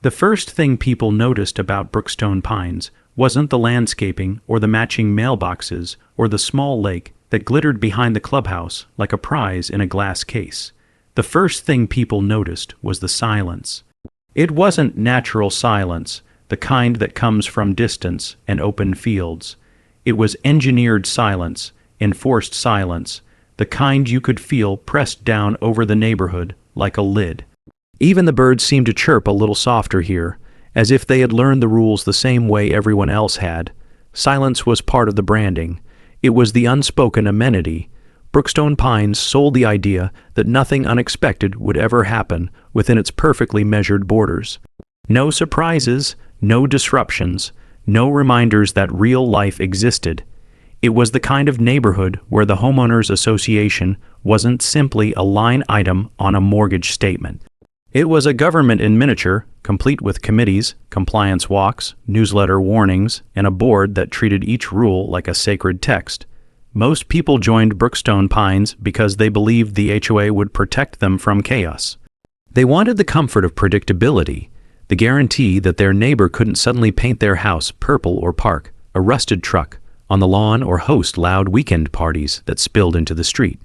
The first thing people noticed about Brookstone Pines wasn't the landscaping or the matching mailboxes or the small lake that glittered behind the clubhouse like a prize in a glass case. The first thing people noticed was the silence. It wasn't natural silence, the kind that comes from distance and open fields. It was engineered silence, enforced silence, the kind you could feel pressed down over the neighborhood like a lid. Even the birds seemed to chirp a little softer here, as if they had learned the rules the same way everyone else had. Silence was part of the branding. It was the unspoken amenity. Brookstone Pines sold the idea that nothing unexpected would ever happen within its perfectly measured borders. No surprises, no disruptions, no reminders that real life existed. It was the kind of neighborhood where the homeowners association wasn't simply a line item on a mortgage statement. It was a government in miniature, complete with committees, compliance walks, newsletter warnings, and a board that treated each rule like a sacred text. Most people joined Brookstone Pines because they believed the HOA would protect them from chaos. They wanted the comfort of predictability, the guarantee that their neighbor couldn't suddenly paint their house purple or park a rusted truck on the lawn or host loud weekend parties that spilled into the street.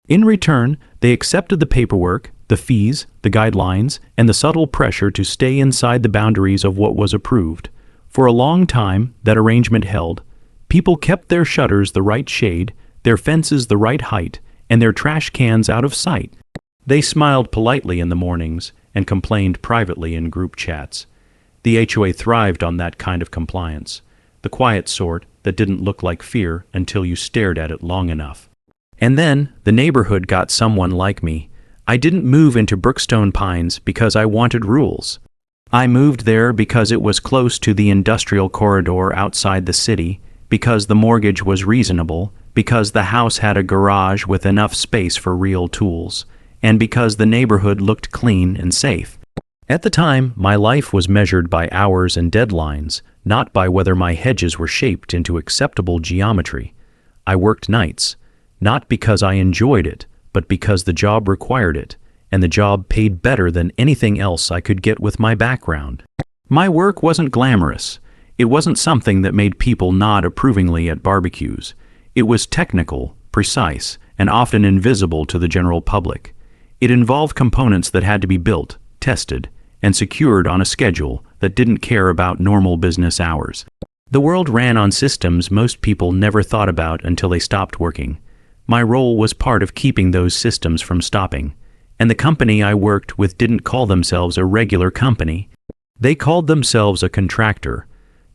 In return, they accepted the paperwork, the fees, the guidelines, and the subtle pressure to stay inside the boundaries of what was approved. For a long time, that arrangement held. People kept their shutters the right shade, their fences the right height, and their trash cans out of sight. They smiled politely in the mornings and complained privately in group chats. The HOA thrived on that kind of compliance, the quiet sort that didn't look like fear until you stared at it long enough. And then the neighborhood got someone like me. I didn't move into Brookstone Pines because I wanted rules. I moved there because it was close to the industrial corridor outside the city, because the mortgage was reasonable, because the house had a garage with enough space for real tools, and because the neighborhood looked clean and safe. At the time, my life was measured by hours and deadlines, not by whether my hedges were shaped into acceptable geometry. I worked nights, not because I enjoyed it, but because the job required it, and the job paid better than anything else I could get with my background. My work wasn't glamorous. It wasn't something that made people nod approvingly at barbecues. It was technical, precise, and often invisible to the general public. It involved components that had to be built, tested, and secured on a schedule that didn't care about normal business hours. The world ran on systems most people never thought about until they stopped working. My role was part of keeping those systems from stopping, and the company I worked with didn't call themselves a regular company. They called themselves a contractor,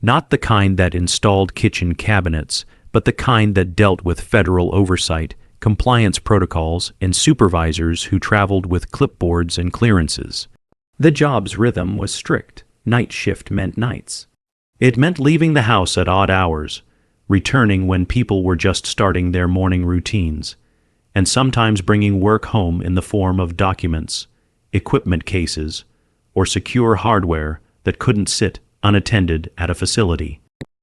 not the kind that installed kitchen cabinets, but the kind that dealt with federal oversight, compliance protocols, and supervisors who traveled with clipboards and clearances. The job's rhythm was strict. Night shift meant nights. It meant leaving the house at odd hours, returning when people were just starting their morning routines, and sometimes bringing work home in the form of documents, equipment cases, or secure hardware that couldn't sit unattended at a facility.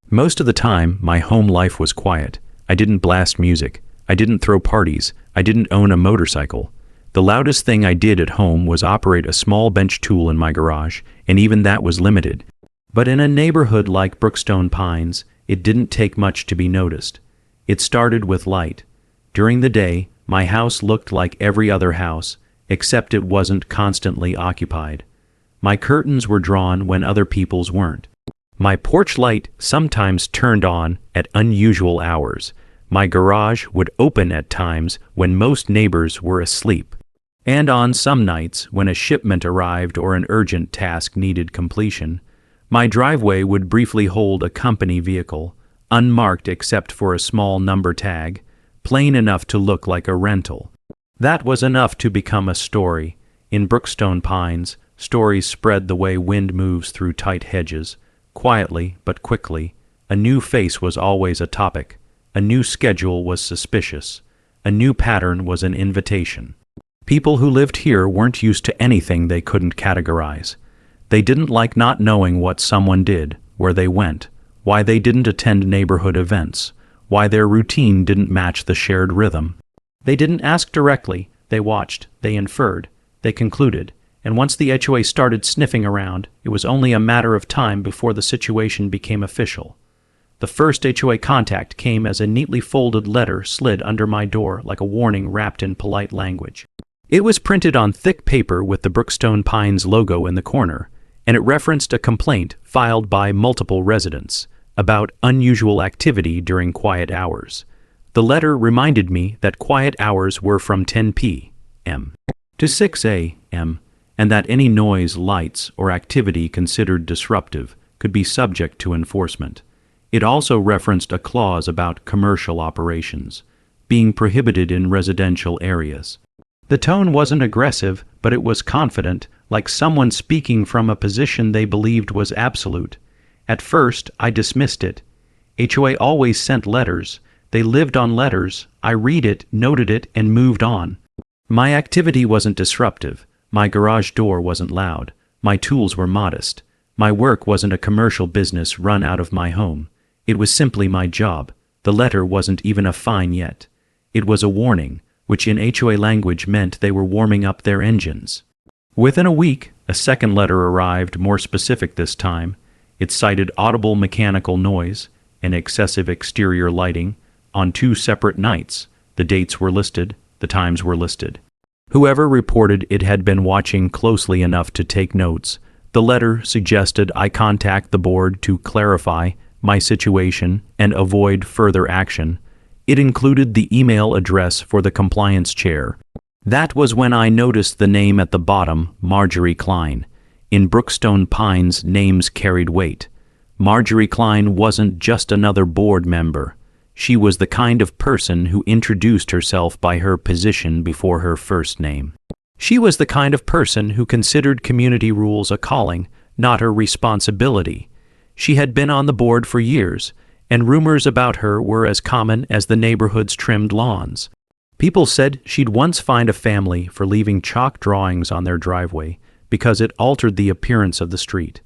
Most of the time, my home life was quiet. I didn't blast music. I didn't throw parties. I didn't own a motorcycle. The loudest thing I did at home was operate a small bench tool in my garage, and even that was limited. But in a neighborhood like Brookstone Pines, it didn't take much to be noticed. It started with light. During the day, my house looked like every other house, except it wasn't constantly occupied. My curtains were drawn when other people's weren't. My porch light sometimes turned on at unusual hours. My garage would open at times when most neighbors were asleep. And on some nights, when a shipment arrived or an urgent task needed completion, my driveway would briefly hold a company vehicle, unmarked except for a small number tag, plain enough to look like a rental. That was enough to become a story. In Brookstone Pines, stories spread the way wind moves through tight hedges, quietly but quickly. A new face was always a topic. A new schedule was suspicious. A new pattern was an invitation. People who lived here weren't used to anything they couldn't categorize. They didn't like not knowing what someone did, where they went, why they didn't attend neighborhood events, why their routine didn't match the shared rhythm. They didn't ask directly, they watched, they inferred, they concluded, and once the HOA started sniffing around, it was only a matter of time before the situation became official. The first HOA contact came as a neatly folded letter slid under my door like a warning wrapped in polite language. It was printed on thick paper with the Brookstone Pines logo in the corner, and it referenced a complaint filed by multiple residents about unusual activity during quiet hours. The letter reminded me that quiet hours were from 10 p.m. to 6 a.m., and that any noise, lights, or activity considered disruptive could be subject to enforcement. It also referenced a clause about commercial operations being prohibited in residential areas. The tone wasn't aggressive, but it was confident, like someone speaking from a position they believed was absolute. At first, I dismissed it. HOA always sent letters. They lived on letters. I read it, noted it, and moved on. My activity wasn't disruptive. My garage door wasn't loud. My tools were modest. My work wasn't a commercial business run out of my home. It was simply my job. The letter wasn't even a fine yet. It was a warning, which in HOA language meant they were warming up their engines. Within a week, a second letter arrived, more specific this time. It cited audible mechanical noise and excessive exterior lighting on 2 separate nights. The dates were listed, the times were listed. Whoever reported it had been watching closely enough to take notes. The letter suggested I contact the board to clarify my situation and avoid further action. It included the email address for the compliance chair. That was when I noticed the name at the bottom, Marjorie Klein. In Brookstone Pines, names carried weight. Marjorie Klein wasn't just another board member. She was the kind of person who introduced herself by her position before her first name. She was the kind of person who considered community rules a calling, not a responsibility. She had been on the board for years, and rumors about her were as common as the neighborhood's trimmed lawns. People said she'd once fined a family for leaving chalk drawings on their driveway because it altered the appearance of the street.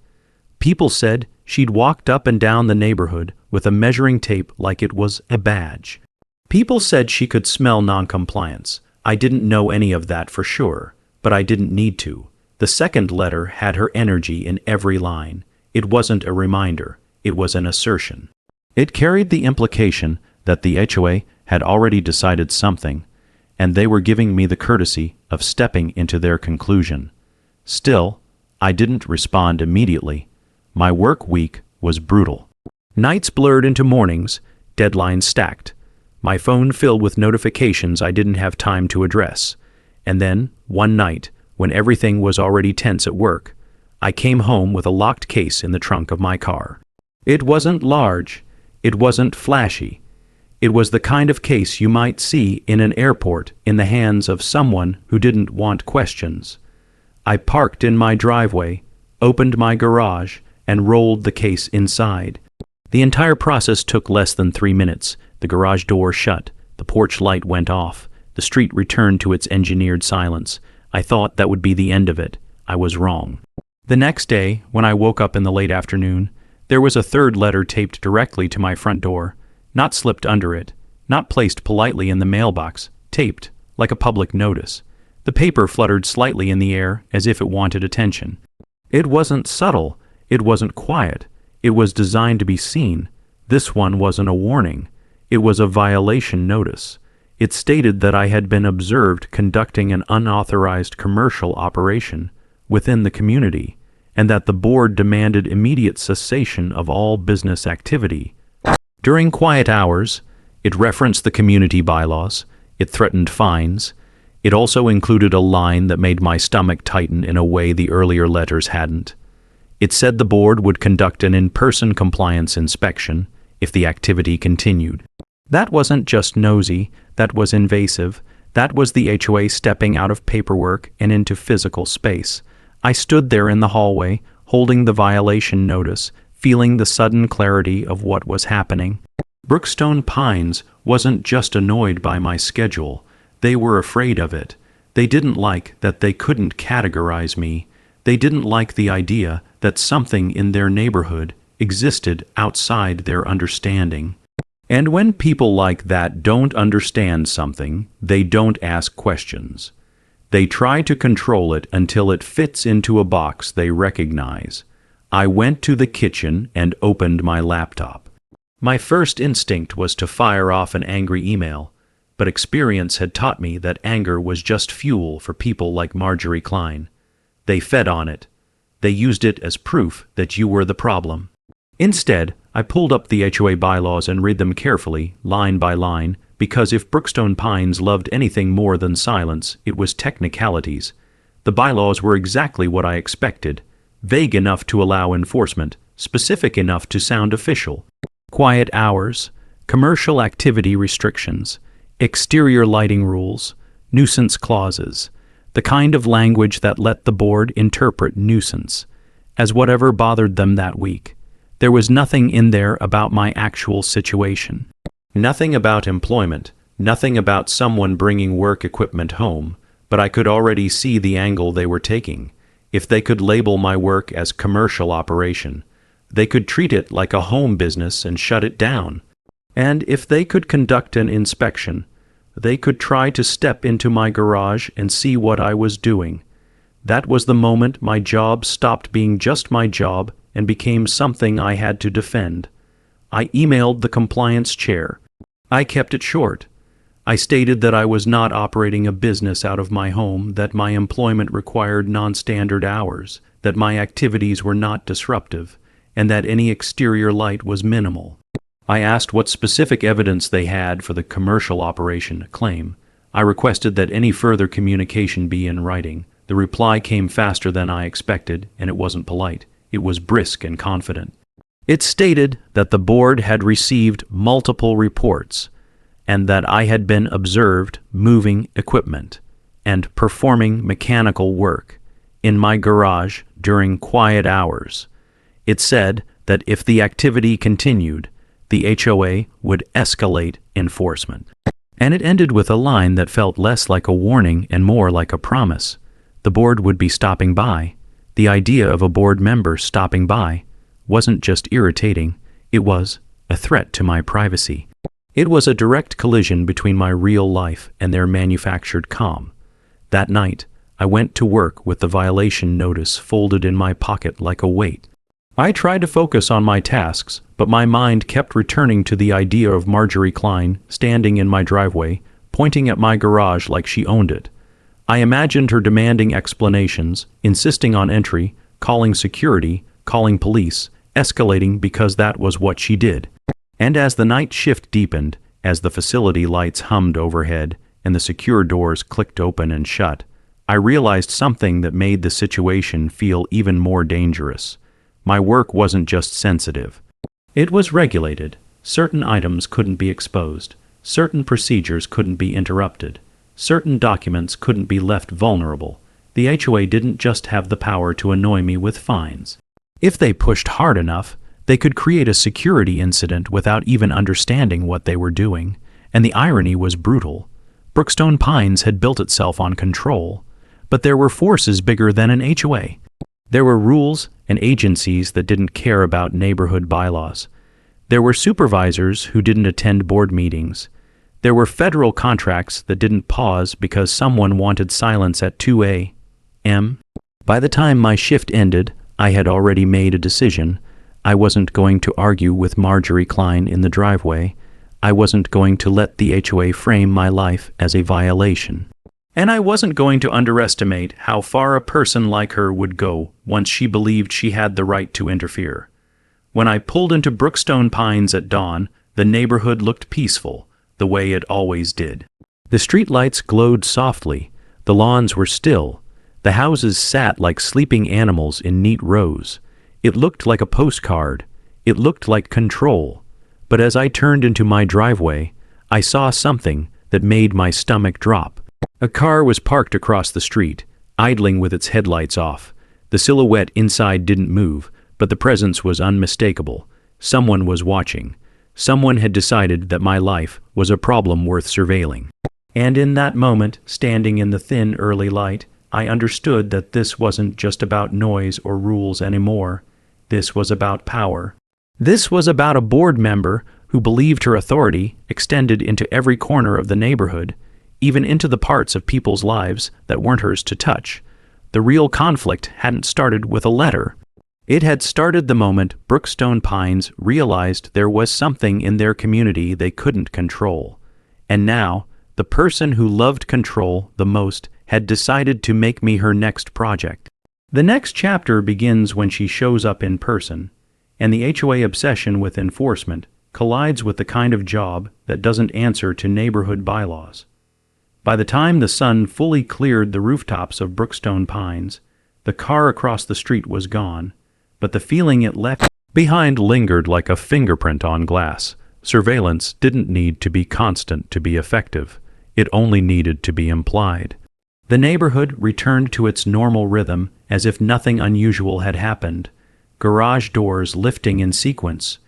People said she'd walked up and down the neighborhood with a measuring tape like it was a badge. People said she could smell noncompliance. I didn't know any of that for sure, but I didn't need to. The second letter had her energy in every line. It wasn't a reminder, it was an assertion. It carried the implication that the HOA had already decided something, and they were giving me the courtesy of stepping into their conclusion. Still, I didn't respond immediately. My work week was brutal. Nights blurred into mornings, deadlines stacked. My phone filled with notifications I didn't have time to address. And then, one night, when everything was already tense at work, I came home with a locked case in the trunk of my car. It wasn't large. It wasn't flashy. It was the kind of case you might see in an airport in the hands of someone who didn't want questions. I parked in my driveway, opened my garage, and rolled the case inside. The entire process took less than 3 minutes. The garage door shut. The porch light went off. The street returned to its engineered silence. I thought that would be the end of it. I was wrong. The next day, when I woke up in the late afternoon, there was a third letter taped directly to my front door, not slipped under it, not placed politely in the mailbox, taped like a public notice. The paper fluttered slightly in the air as if it wanted attention. It wasn't subtle. It wasn't quiet. It was designed to be seen. This one wasn't a warning. It was a violation notice. It stated that I had been observed conducting an unauthorized commercial operation within the community, and that the board demanded immediate cessation of all business activity. During quiet hours, it referenced the community bylaws. It threatened fines. It also included a line that made my stomach tighten in a way the earlier letters hadn't. It said the board would conduct an in-person compliance inspection if the activity continued. That wasn't just nosy, that was invasive. That was the HOA stepping out of paperwork and into physical space. I stood there in the hallway, holding the violation notice, feeling the sudden clarity of what was happening. Brookstone Pines wasn't just annoyed by my schedule. They were afraid of it. They didn't like that they couldn't categorize me. They didn't like the idea that something in their neighborhood existed outside their understanding. And when people like that don't understand something, they don't ask questions. They try to control it until it fits into a box they recognize. I went to the kitchen and opened my laptop. My first instinct was to fire off an angry email, but experience had taught me that anger was just fuel for people like Marjorie Klein. They fed on it. They used it as proof that you were the problem. Instead, I pulled up the HOA bylaws and read them carefully, line by line, because if Brookstone Pines loved anything more than silence, it was technicalities. The bylaws were exactly what I expected, vague enough to allow enforcement, specific enough to sound official. Quiet hours, commercial activity restrictions, exterior lighting rules, nuisance clauses, the kind of language that let the board interpret nuisance as whatever bothered them that week. There was nothing in there about my actual situation. Nothing about employment, nothing about someone bringing work equipment home, but I could already see the angle they were taking. If they could label my work as commercial operation, they could treat it like a home business and shut it down. And if they could conduct an inspection, they could try to step into my garage and see what I was doing. That was the moment my job stopped being just my job and became something I had to defend. I emailed the compliance chair. I kept it short. I stated that I was not operating a business out of my home, that my employment required non-standard hours, that my activities were not disruptive, and that any exterior light was minimal. I asked what specific evidence they had for the commercial operation claim. I requested that any further communication be in writing. The reply came faster than I expected, and it wasn't polite. It was brisk and confident. It stated that the board had received multiple reports, and that I had been observed moving equipment and performing mechanical work in my garage during quiet hours. It said that if the activity continued, the HOA would escalate enforcement. And it ended with a line that felt less like a warning and more like a promise. The board would be stopping by. The idea of a board member stopping by wasn't just irritating, it was a threat to my privacy. It was a direct collision between my real life and their manufactured calm. That night, I went to work with the violation notice folded in my pocket like a weight. I tried to focus on my tasks, but my mind kept returning to the idea of Marjorie Klein standing in my driveway, pointing at my garage like she owned it. I imagined her demanding explanations, insisting on entry, calling security, calling police, escalating because that was what she did. And as the night shift deepened, as the facility lights hummed overhead and the secure doors clicked open and shut, I realized something that made the situation feel even more dangerous. My work wasn't just sensitive. It was regulated. Certain items couldn't be exposed. Certain procedures couldn't be interrupted. Certain documents couldn't be left vulnerable. The HOA didn't just have the power to annoy me with fines. If they pushed hard enough, they could create a security incident without even understanding what they were doing. And the irony was brutal. Brookstone Pines had built itself on control, but there were forces bigger than an HOA. There were rules and agencies that didn't care about neighborhood bylaws. There were supervisors who didn't attend board meetings. There were federal contracts that didn't pause because someone wanted silence at 2 a.m. By the time my shift ended, I had already made a decision. I wasn't going to argue with Marjorie Klein in the driveway. I wasn't going to let the HOA frame my life as a violation. And I wasn't going to underestimate how far a person like her would go once she believed she had the right to interfere. When I pulled into Brookstone Pines at dawn, the neighborhood looked peaceful, the way it always did. The streetlights glowed softly, the lawns were still, the houses sat like sleeping animals in neat rows. It looked like a postcard, it looked like control. But as I turned into my driveway, I saw something that made my stomach drop. A car was parked across the street, idling with its headlights off. The silhouette inside didn't move, but the presence was unmistakable. Someone was watching. Someone had decided that my life was a problem worth surveilling. And in that moment, standing in the thin early light, I understood that this wasn't just about noise or rules anymore. This was about power. This was about a board member who believed her authority extended into every corner of the neighborhood, even into the parts of people's lives that weren't hers to touch. The real conflict hadn't started with a letter. It had started the moment Brookstone Pines realized there was something in their community they couldn't control. And now, the person who loved control the most had decided to make me her next project. The next chapter begins when she shows up in person, and the HOA obsession with enforcement collides with the kind of job that doesn't answer to neighborhood bylaws. By the time the sun fully cleared the rooftops of Brookstone Pines, the car across the street was gone, but the feeling it left behind lingered like a fingerprint on glass. Surveillance didn't need to be constant to be effective. It only needed to be implied. The neighborhood returned to its normal rhythm as if nothing unusual had happened. Garage doors lifting in sequence,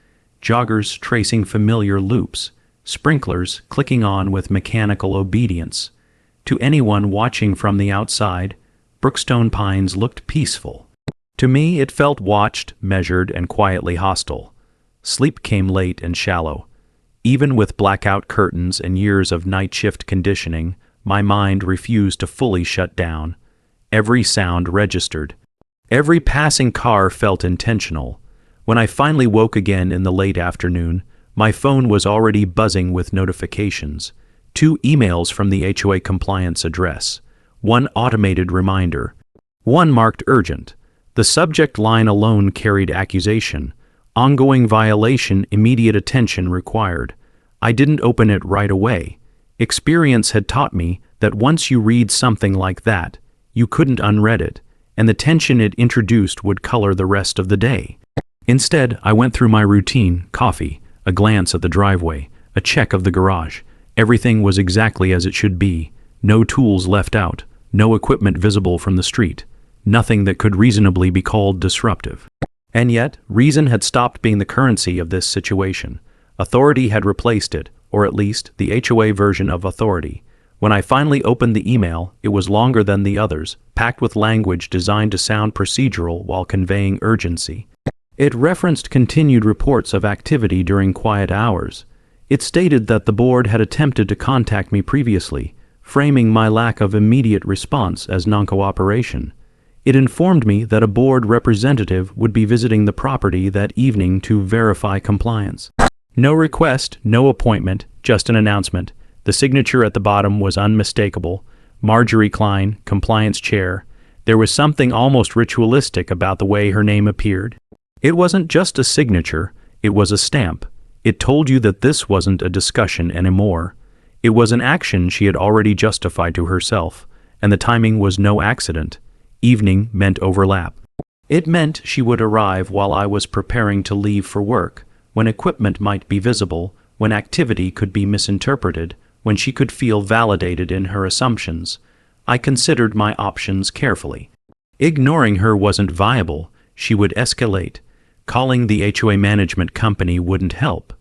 joggers tracing familiar loops, sprinklers clicking on with mechanical obedience. To anyone watching from the outside, Brookstone Pines looked peaceful. To me, it felt watched, measured, and quietly hostile. Sleep came late and shallow. Even with blackout curtains and years of night shift conditioning, my mind refused to fully shut down. Every sound registered. Every passing car felt intentional. When I finally woke again in the late afternoon, my phone was already buzzing with notifications. 2 emails from the HOA compliance address. 1 automated reminder. 1 marked urgent. The subject line alone carried accusation. Ongoing violation, immediate attention required. I didn't open it right away. Experience had taught me that once you read something like that, you couldn't unread it, and the tension it introduced would color the rest of the day. Instead, I went through my routine: coffee, a glance at the driveway, a check of the garage. Everything was exactly as it should be. No tools left out, no equipment visible from the street, nothing that could reasonably be called disruptive. And yet, reason had stopped being the currency of this situation. Authority had replaced it, or at least the HOA version of authority. When I finally opened the email, it was longer than the others, packed with language designed to sound procedural while conveying urgency. It referenced continued reports of activity during quiet hours. It stated that the board had attempted to contact me previously, framing my lack of immediate response as non-cooperation. It informed me that a board representative would be visiting the property that evening to verify compliance. No request, no appointment, just an announcement. The signature at the bottom was unmistakable. Marjorie Klein, compliance chair. There was something almost ritualistic about the way her name appeared. It wasn't just a signature, it was a stamp. It told you that this wasn't a discussion anymore. It was an action she had already justified to herself, and the timing was no accident. Evening meant overlap. It meant she would arrive while I was preparing to leave for work, when equipment might be visible, when activity could be misinterpreted, when she could feel validated in her assumptions. I considered my options carefully. Ignoring her wasn't viable. She would escalate. Calling the HOA management company wouldn't help.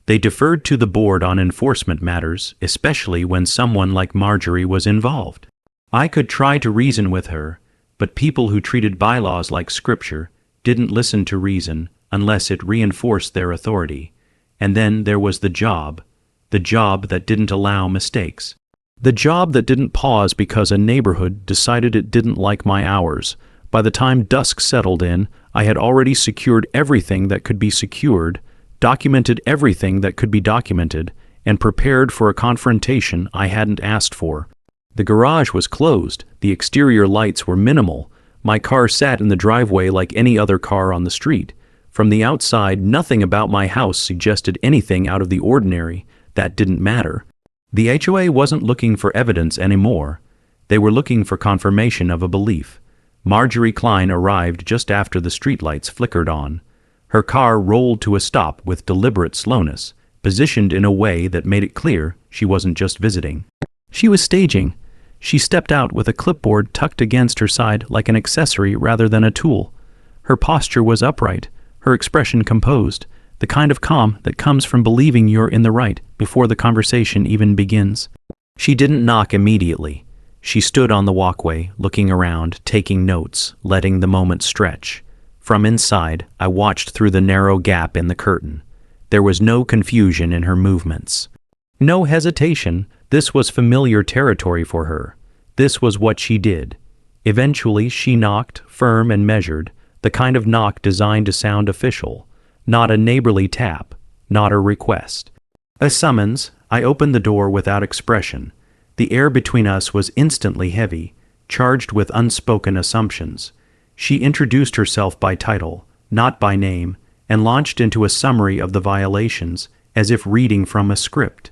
They deferred to the board on enforcement matters, especially when someone like Marjorie was involved. I could try to reason with her, but people who treated bylaws like scripture didn't listen to reason unless it reinforced their authority. And then there was the job that didn't allow mistakes. The job that didn't pause because a neighborhood decided it didn't like my hours. By the time dusk settled in, I had already secured everything that could be secured, documented everything that could be documented, and prepared for a confrontation I hadn't asked for. The garage was closed, the exterior lights were minimal, my car sat in the driveway like any other car on the street. From the outside, nothing about my house suggested anything out of the ordinary. That didn't matter. The HOA wasn't looking for evidence anymore. They were looking for confirmation of a belief. Marjorie Klein arrived just after the streetlights flickered on. Her car rolled to a stop with deliberate slowness, positioned in a way that made it clear she wasn't just visiting. She was staging. She stepped out with a clipboard tucked against her side like an accessory rather than a tool. Her posture was upright, her expression composed, the kind of calm that comes from believing you're in the right before the conversation even begins. She didn't knock immediately. She stood on the walkway, looking around, taking notes, letting the moment stretch. From inside, I watched through the narrow gap in the curtain. There was no confusion in her movements. No hesitation, this was familiar territory for her. This was what she did. Eventually she knocked, firm and measured, the kind of knock designed to sound official, not a neighborly tap, not a request. A summons. I opened the door without expression. The air between us was instantly heavy, charged with unspoken assumptions. She introduced herself by title, not by name, and launched into a summary of the violations, as if reading from a script.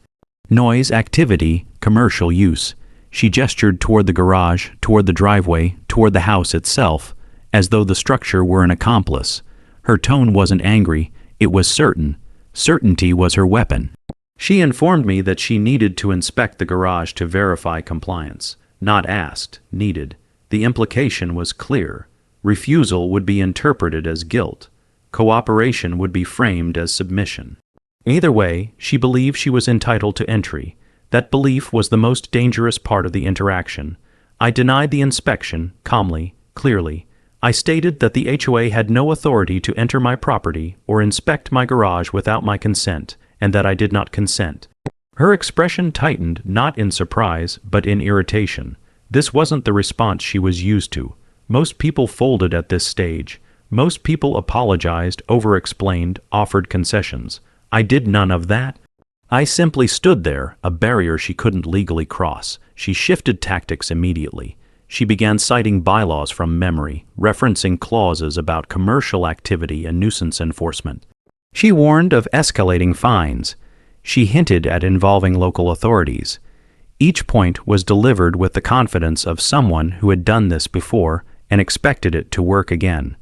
Noise, activity, commercial use. She gestured toward the garage, toward the driveway, toward the house itself, as though the structure were an accomplice. Her tone wasn't angry, it was certain. Certainty was her weapon. She informed me that she needed to inspect the garage to verify compliance. Not asked, needed. The implication was clear. Refusal would be interpreted as guilt. Cooperation would be framed as submission. Either way, she believed she was entitled to entry. That belief was the most dangerous part of the interaction. I denied the inspection, calmly, clearly. I stated that the HOA had no authority to enter my property or inspect my garage without my consent, and that I did not consent. Her expression tightened, not in surprise, but in irritation. This wasn't the response she was used to. Most people folded at this stage. Most people apologized, over-explained, offered concessions. I did none of that. I simply stood there, a barrier she couldn't legally cross. She shifted tactics immediately. She began citing bylaws from memory, referencing clauses about commercial activity and nuisance enforcement. She warned of escalating fines. She hinted at involving local authorities. Each point was delivered with the confidence of someone who had done this before and expected it to work again.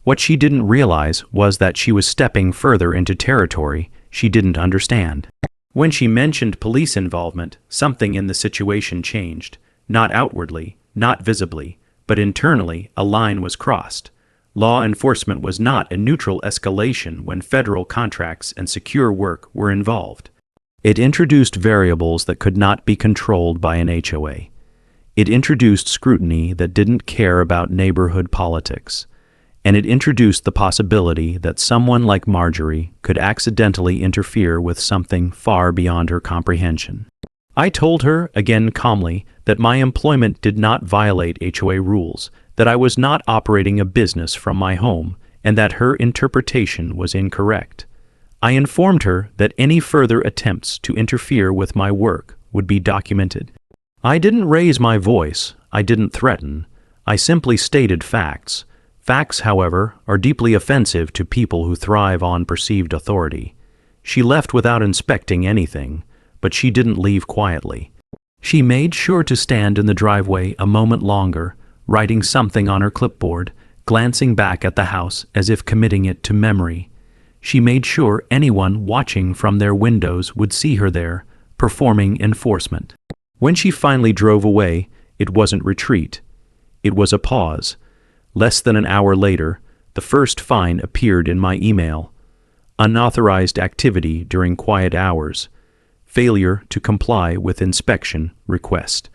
What she didn't realize was that she was stepping further into territory she didn't understand. When she mentioned police involvement, something in the situation changed. Not outwardly, not visibly, but internally a line was crossed. Law enforcement was not a neutral escalation when federal contracts and secure work were involved. It introduced variables that could not be controlled by an HOA. It introduced scrutiny that didn't care about neighborhood politics. And it introduced the possibility that someone like Marjorie could accidentally interfere with something far beyond her comprehension. I told her, again calmly, that my employment did not violate HOA rules, that I was not operating a business from my home, and that her interpretation was incorrect. I informed her that any further attempts to interfere with my work would be documented. I didn't raise my voice, I didn't threaten, I simply stated facts. Facts, however, are deeply offensive to people who thrive on perceived authority. She left without inspecting anything, but she didn't leave quietly. She made sure to stand in the driveway a moment longer, writing something on her clipboard, glancing back at the house as if committing it to memory. She made sure anyone watching from their windows would see her there, performing enforcement. When she finally drove away, it wasn't retreat. It was a pause. Less than an hour later, the first fine appeared in my email. Unauthorized activity during quiet hours. Failure to comply with inspection request.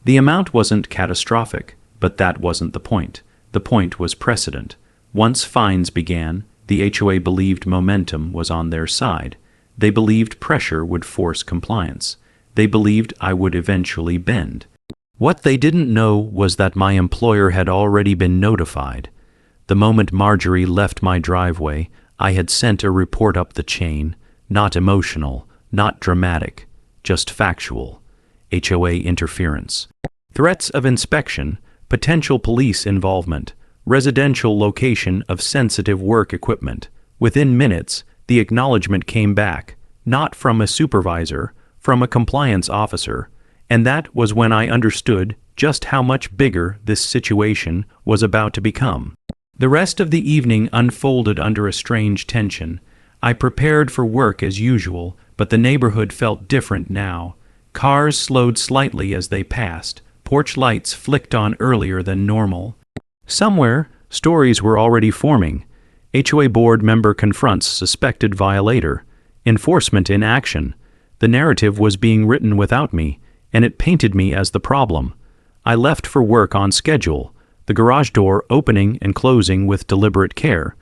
The amount wasn't catastrophic, but that wasn't the point. The point was precedent. Once fines began, the HOA believed momentum was on their side. They believed pressure would force compliance. They believed I would eventually bend. What they didn't know was that my employer had already been notified. The moment Marjorie left my driveway, I had sent a report up the chain, not emotional, not dramatic, just factual. HOA interference. Threats of inspection, potential police involvement, residential location of sensitive work equipment. Within minutes, the acknowledgement came back, not from a supervisor, from a compliance officer, and that was when I understood just how much bigger this situation was about to become. The rest of the evening unfolded under a strange tension. I prepared for work as usual, but the neighborhood felt different now. Cars slowed slightly as they passed. Porch lights flicked on earlier than normal. Somewhere, stories were already forming. HOA board member confronts suspected violator. Enforcement in action. The narrative was being written without me, and it painted me as the problem. I left for work on schedule, the garage door opening and closing with deliberate care.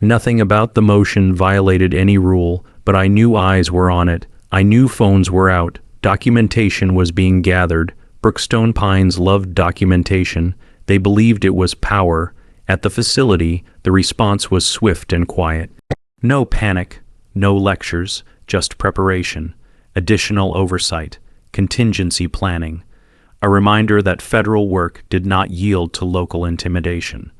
Nothing about the motion violated any rule, but I knew eyes were on it, I knew phones were out, documentation was being gathered. Brookstone Pines loved documentation. They believed it was power. At the facility, the response was swift and quiet. No panic, no lectures, just preparation, additional oversight, contingency planning, a reminder that federal work did not yield to local intimidation.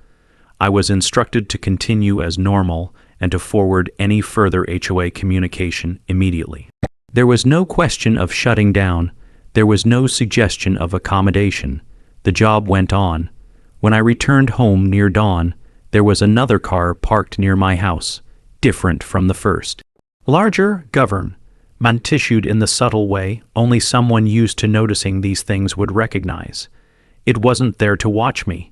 I was instructed to continue as normal and to forward any further HOA communication immediately. There was no question of shutting down. There was no suggestion of accommodation. The job went on. When I returned home near dawn, there was another car parked near my house, different from the first. Larger, govern, man-tissued in the subtle way only someone used to noticing these things would recognize. It wasn't there to watch me.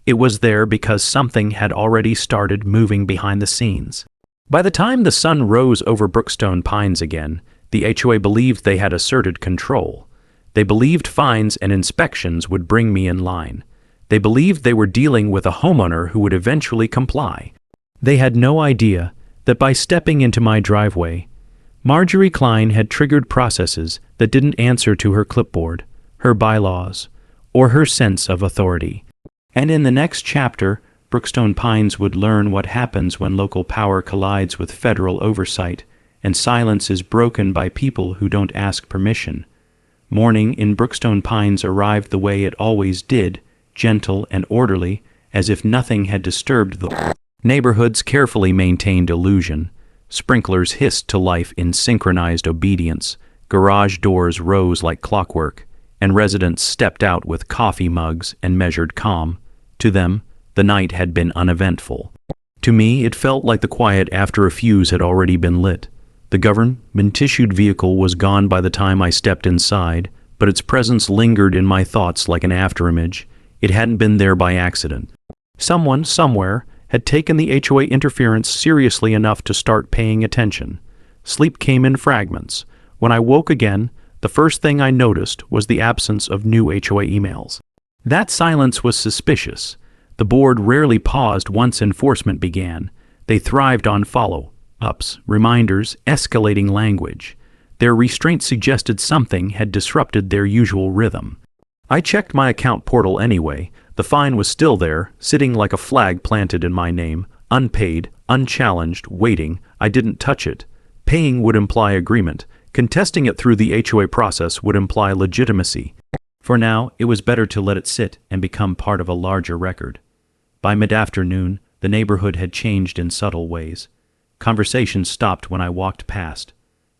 It was there because something had already started moving behind the scenes. By the time the sun rose over Brookstone Pines again, the HOA believed they had asserted control. They believed fines and inspections would bring me in line. They believed they were dealing with a homeowner who would eventually comply. They had no idea that by stepping into my driveway, Marjorie Klein had triggered processes that didn't answer to her clipboard, her bylaws, or her sense of authority. And in the next chapter, Brookstone Pines would learn what happens when local power collides with federal oversight, and silence is broken by people who don't ask permission. Morning in Brookstone Pines arrived the way it always did, gentle and orderly, as if nothing had disturbed the neighborhood's carefully maintained illusion. Sprinklers hissed to life in synchronized obedience, garage doors rose like clockwork, and residents stepped out with coffee mugs and measured calm. To them, the night had been uneventful. To me, it felt like the quiet after a fuse had already been lit. The government-issued vehicle was gone by the time I stepped inside, but its presence lingered in my thoughts like an afterimage. It hadn't been there by accident. Someone, somewhere, had taken the HOA interference seriously enough to start paying attention. Sleep came in fragments. When I woke again, the first thing I noticed was the absence of new HOA emails. That silence was suspicious. The board rarely paused once enforcement began. They thrived on follow-ups, reminders, escalating language. Their restraint suggested something had disrupted their usual rhythm. I checked my account portal anyway. The fine was still there, sitting like a flag planted in my name, unpaid, unchallenged, waiting. I didn't touch it. Paying would imply agreement. Contesting it through the HOA process would imply legitimacy. For now, it was better to let it sit and become part of a larger record. By mid-afternoon, the neighborhood had changed in subtle ways. Conversation stopped when I walked past.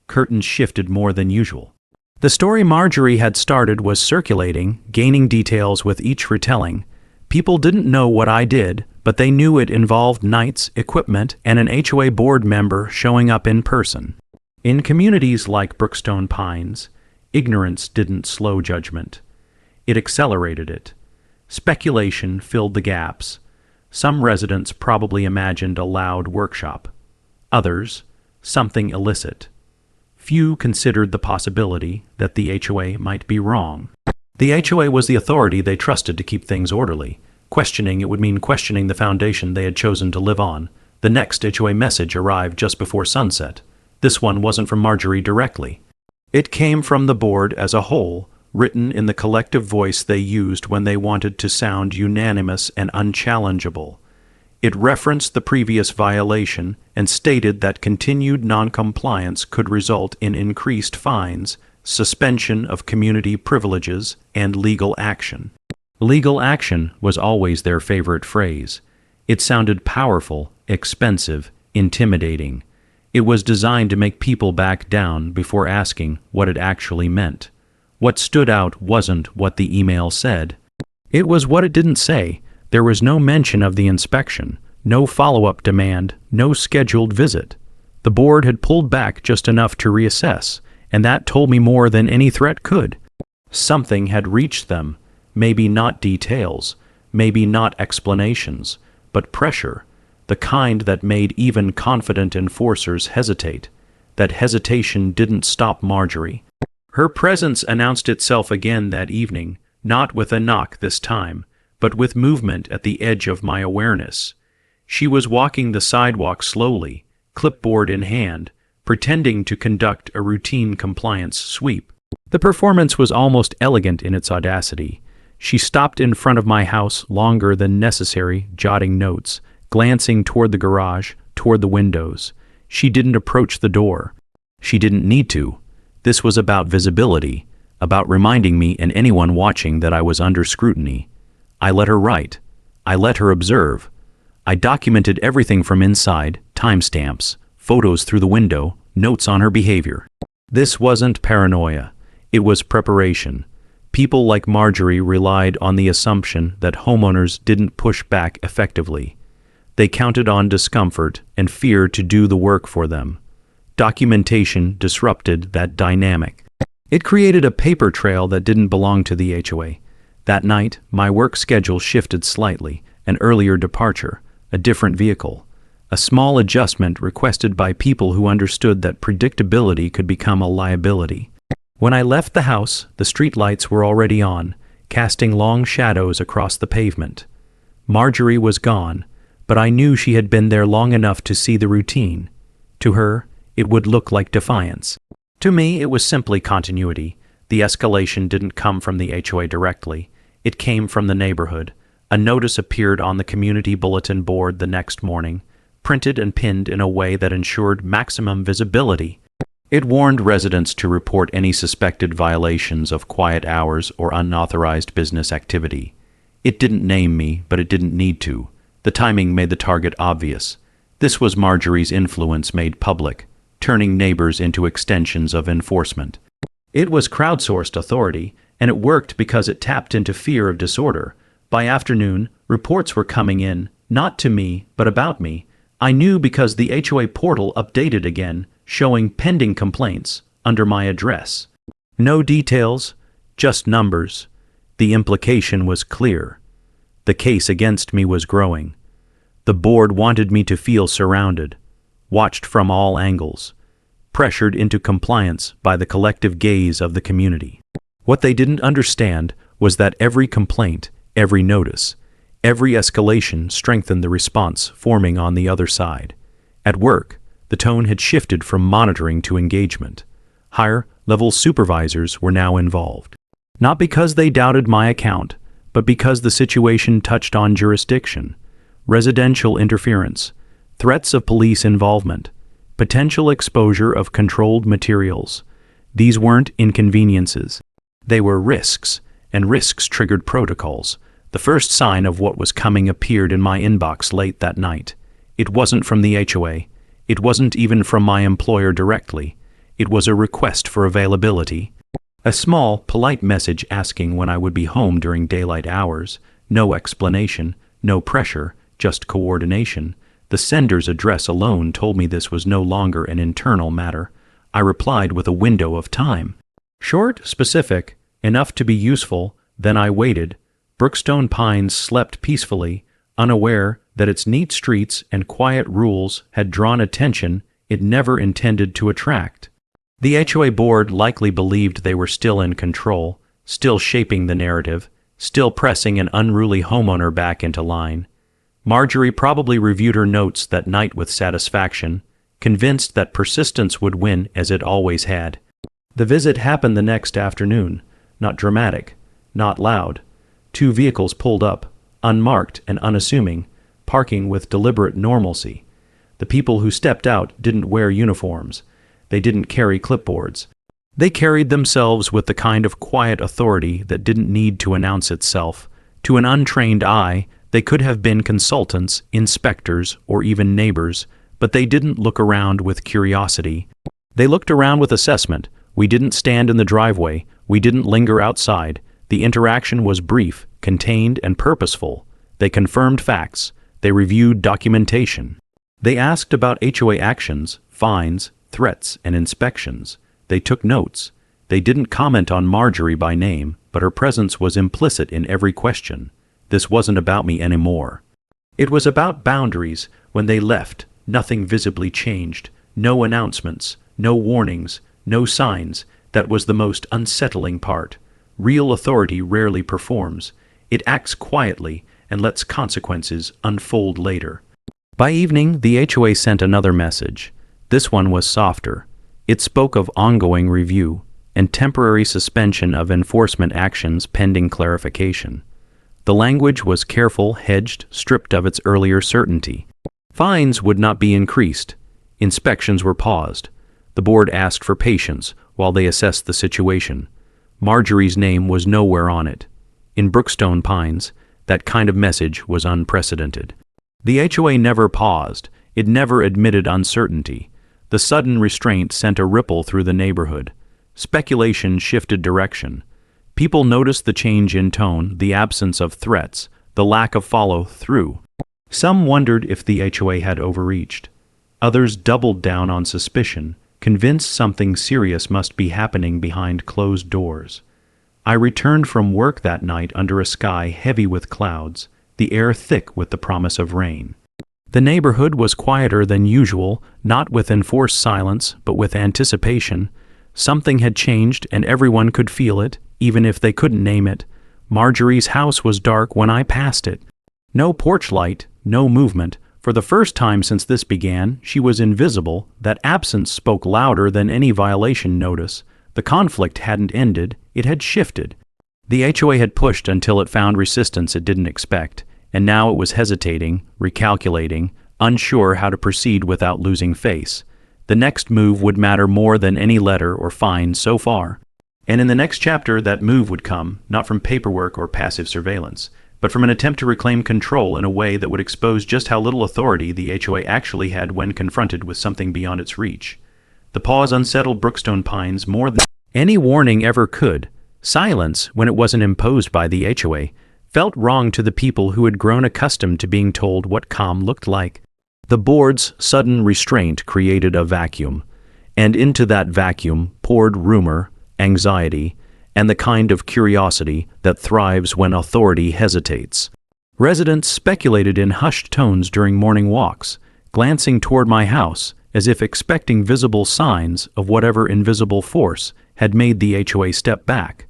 Curtains shifted more than usual. The story Marjorie had started was circulating, gaining details with each retelling. People didn't know what I did, but they knew it involved nights, equipment, and an HOA board member showing up in person. In communities like Brookstone Pines, ignorance didn't slow judgment. It accelerated it. Speculation filled the gaps. Some residents probably imagined a loud workshop. Others, something illicit. Few considered the possibility that the HOA might be wrong. The HOA was the authority they trusted to keep things orderly. Questioning it would mean questioning the foundation they had chosen to live on. The next HOA message arrived just before sunset. This one wasn't from Marjorie directly. It came from the board as a whole, written in the collective voice they used when they wanted to sound unanimous and unchallengeable. It referenced the previous violation and stated that continued noncompliance could result in increased fines, suspension of community privileges, and legal action. Legal action was always their favorite phrase. It sounded powerful, expensive, intimidating. It was designed to make people back down before asking what it actually meant. What stood out wasn't what the email said. It was what it didn't say. There was no mention of the inspection, no follow-up demand, no scheduled visit. The board had pulled back just enough to reassess, and that told me more than any threat could. Something had reached them, maybe not details, maybe not explanations, but pressure, the kind that made even confident enforcers hesitate. That hesitation didn't stop Marjorie. Her presence announced itself again that evening, not with a knock this time, but with movement at the edge of my awareness. She was walking the sidewalk slowly, clipboard in hand, pretending to conduct a routine compliance sweep. The performance was almost elegant in its audacity. She stopped in front of my house longer than necessary, jotting notes, glancing toward the garage, toward the windows. She didn't approach the door. She didn't need to. This was about visibility, about reminding me and anyone watching that I was under scrutiny. I let her write. I let her observe. I documented everything from inside, timestamps, photos through the window, notes on her behavior. This wasn't paranoia. It was preparation. People like Marjorie relied on the assumption that homeowners didn't push back effectively. They counted on discomfort and fear to do the work for them. Documentation disrupted that dynamic. It created a paper trail that didn't belong to the HOA. That night, my work schedule shifted slightly, an earlier departure, a different vehicle, a small adjustment requested by people who understood that predictability could become a liability. When I left the house, the street lights were already on, casting long shadows across the pavement. Marjorie was gone, but I knew she had been there long enough to see the routine. To her, it would look like defiance. To me, it was simply continuity. The escalation didn't come from the HOA directly. It came from the neighborhood. A notice appeared on the community bulletin board the next morning, printed and pinned in a way that ensured maximum visibility. It warned residents to report any suspected violations of quiet hours or unauthorized business activity. It didn't name me, but it didn't need to. The timing made the target obvious. This was Marjorie's influence made public, turning neighbors into extensions of enforcement. It was crowdsourced authority, and it worked because it tapped into fear of disorder. By afternoon, reports were coming in, not to me, but about me. I knew because the HOA portal updated again, showing pending complaints under my address. No details, just numbers. The implication was clear. The case against me was growing. The board wanted me to feel surrounded, watched from all angles, pressured into compliance by the collective gaze of the community. What they didn't understand was that every complaint, every notice, every escalation strengthened the response forming on the other side. At work, the tone had shifted from monitoring to engagement. Higher-level supervisors were now involved. Not because they doubted my account, but because the situation touched on jurisdiction, residential interference, threats of police involvement, potential exposure of controlled materials. These weren't inconveniences. They were risks, and risks triggered protocols. The first sign of what was coming appeared in my inbox late that night. It wasn't from the HOA. It wasn't even from my employer directly. It was a request for availability. A small, polite message asking when I would be home during daylight hours. No explanation, no pressure, just coordination. The sender's address alone told me this was no longer an internal matter. I replied with a window of time. Short, specific, enough to be useful, then I waited. Brookstone Pines slept peacefully, unaware that its neat streets and quiet rules had drawn attention it never intended to attract. The HOA board likely believed they were still in control, still shaping the narrative, still pressing an unruly homeowner back into line. Marjorie probably reviewed her notes that night with satisfaction, convinced that persistence would win as it always had. The visit happened the next afternoon, not dramatic, not loud. 2 vehicles pulled up, unmarked and unassuming, parking with deliberate normalcy. The people who stepped out didn't wear uniforms. They didn't carry clipboards. They carried themselves with the kind of quiet authority that didn't need to announce itself. To an untrained eye, they could have been consultants, inspectors, or even neighbors, but they didn't look around with curiosity. They looked around with assessment. We didn't stand in the driveway. We didn't linger outside. The interaction was brief, contained, and purposeful. They confirmed facts. They reviewed documentation. They asked about HOA actions, fines, threats, and inspections. They took notes. They didn't comment on Marjorie by name, but her presence was implicit in every question. This wasn't about me anymore. It was about boundaries. When they left, nothing visibly changed. No announcements, no warnings, no signs. That was the most unsettling part. Real authority rarely performs. It acts quietly and lets consequences unfold later. By evening, the HOA sent another message. This one was softer. It spoke of ongoing review and temporary suspension of enforcement actions pending clarification. The language was careful, hedged, stripped of its earlier certainty. Fines would not be increased. Inspections were paused. The board asked for patience while they assessed the situation. Marjorie's name was nowhere on it. In Brookstone Pines, that kind of message was unprecedented. The HOA never paused. It never admitted uncertainty. The sudden restraint sent a ripple through the neighborhood. Speculation shifted direction. People noticed the change in tone, the absence of threats, the lack of follow-through. Some wondered if the HOA had overreached. Others doubled down on suspicion, convinced something serious must be happening behind closed doors. I returned from work that night under a sky heavy with clouds, the air thick with the promise of rain. The neighborhood was quieter than usual, not with enforced silence, but with anticipation. Something had changed, and everyone could feel it, even if they couldn't name it. Marjorie's house was dark when I passed it. No porch light, no movement. For the first time since this began, she was invisible. That absence spoke louder than any violation notice. The conflict hadn't ended, it had shifted. The HOA had pushed until it found resistance it didn't expect, and now it was hesitating, recalculating, unsure how to proceed without losing face. The next move would matter more than any letter or fine so far. And in the next chapter, that move would come, not from paperwork or passive surveillance, but from an attempt to reclaim control in a way that would expose just how little authority the HOA actually had when confronted with something beyond its reach. The pause unsettled Brookstone Pines more than any warning ever could. Silence, when it wasn't imposed by the HOA, felt wrong to the people who had grown accustomed to being told what calm looked like. The board's sudden restraint created a vacuum, and into that vacuum poured rumor, anxiety, and the kind of curiosity that thrives when authority hesitates. Residents speculated in hushed tones during morning walks, glancing toward my house as if expecting visible signs of whatever invisible force had made the HOA step back.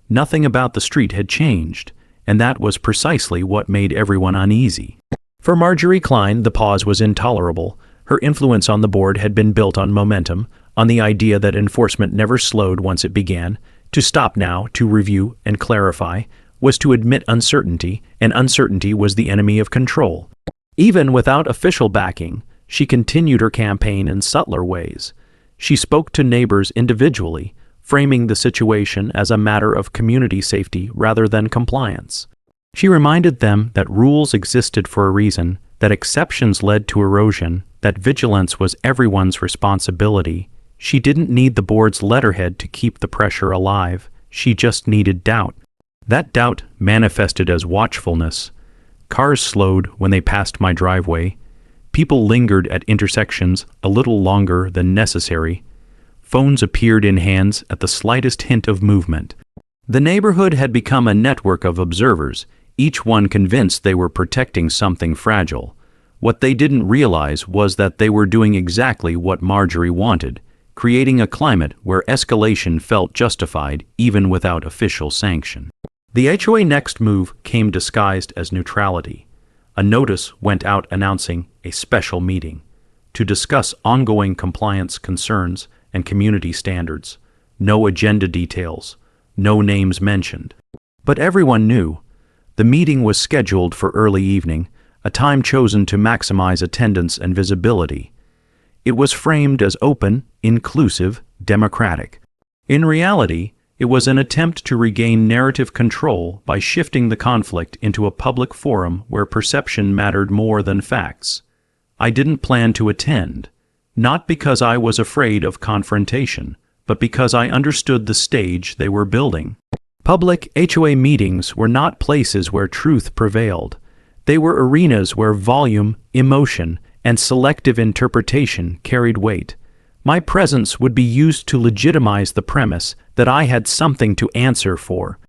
Nothing about the street had changed, and that was precisely what made everyone uneasy. For Marjorie Klein, the pause was intolerable. Her influence on the board had been built on momentum, on the idea that enforcement never slowed once it began. To stop now, to review and clarify, was to admit uncertainty, and uncertainty was the enemy of control. Even without official backing, she continued her campaign in subtler ways. She spoke to neighbors individually, framing the situation as a matter of community safety rather than compliance. She reminded them that rules existed for a reason, that exceptions led to erosion, that vigilance was everyone's responsibility. She didn't need the board's letterhead to keep the pressure alive. She just needed doubt. That doubt manifested as watchfulness. Cars slowed when they passed my driveway. People lingered at intersections a little longer than necessary. Phones appeared in hands at the slightest hint of movement. The neighborhood had become a network of observers, each one convinced they were protecting something fragile. What they didn't realize was that they were doing exactly what Marjorie wanted, creating a climate where escalation felt justified even without official sanction. The HOA next move came disguised as neutrality. A notice went out announcing a special meeting to discuss ongoing compliance concerns and community standards. No agenda details, no names mentioned. But everyone knew. The meeting was scheduled for early evening, a time chosen to maximize attendance and visibility. It was framed as open, inclusive, democratic. In reality, it was an attempt to regain narrative control by shifting the conflict into a public forum where perception mattered more than facts. I didn't plan to attend, not because I was afraid of confrontation, but because I understood the stage they were building. Public HOA meetings were not places where truth prevailed. They were arenas where volume, emotion, and selective interpretation carried weight. My presence would be used to legitimize the premise that I had something to answer for.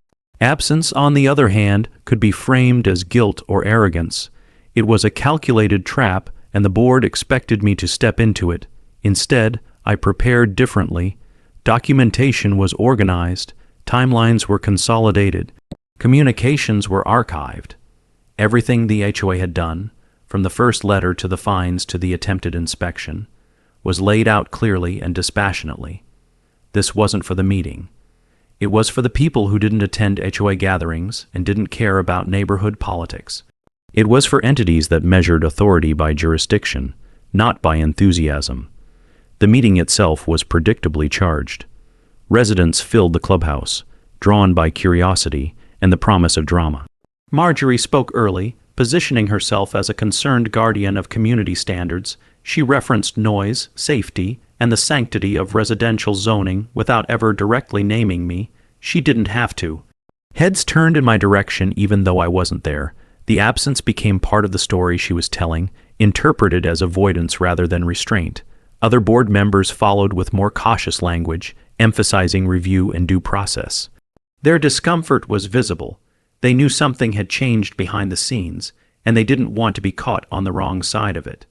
Absence, on the other hand, could be framed as guilt or arrogance. It was a calculated trap, and the board expected me to step into it. Instead, I prepared differently. Documentation was organized, timelines were consolidated, communications were archived. Everything the HOA had done, from the first letter to the fines to the attempted inspection, was laid out clearly and dispassionately. This wasn't for the meeting. It was for the people who didn't attend HOA gatherings and didn't care about neighborhood politics. It was for entities that measured authority by jurisdiction, not by enthusiasm. The meeting itself was predictably charged. Residents filled the clubhouse, drawn by curiosity and the promise of drama. Marjorie spoke early, positioning herself as a concerned guardian of community standards. She referenced noise, safety, and the sanctity of residential zoning without ever directly naming me. She didn't have to. Heads turned in my direction even though I wasn't there. The absence became part of the story she was telling, interpreted as avoidance rather than restraint. Other board members followed with more cautious language, emphasizing review and due process. Their discomfort was visible. They knew something had changed behind the scenes, and they didn't want to be caught on the wrong side of it.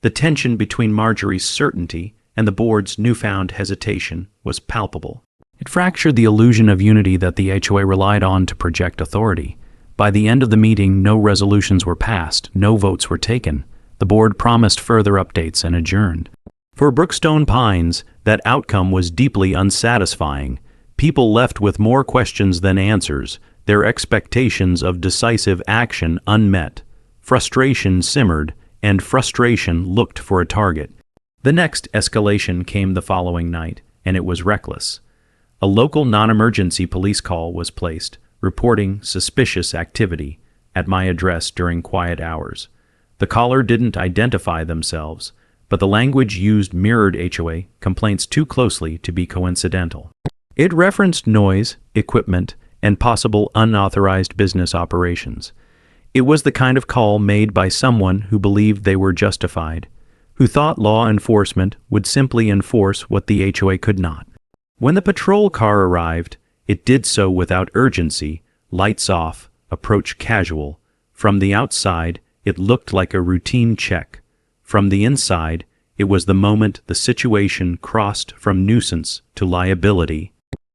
The tension between Marjorie's certainty and the board's newfound hesitation was palpable. It fractured the illusion of unity that the HOA relied on to project authority. By the end of the meeting, no resolutions were passed, no votes were taken. The board promised further updates and adjourned. For Brookstone Pines, that outcome was deeply unsatisfying. People left with more questions than answers, their expectations of decisive action unmet. Frustration simmered, and frustration looked for a target. The next escalation came the following night, and it was reckless. A local non-emergency police call was placed, reporting suspicious activity at my address during quiet hours. The caller didn't identify themselves, but the language used mirrored HOA complaints too closely to be coincidental. It referenced noise, equipment, and possible unauthorized business operations. It was the kind of call made by someone who believed they were justified, who thought law enforcement would simply enforce what the HOA could not. When the patrol car arrived, it did so without urgency, lights off, approach casual. From the outside, it looked like a routine check. From the inside, it was the moment the situation crossed from nuisance to liability.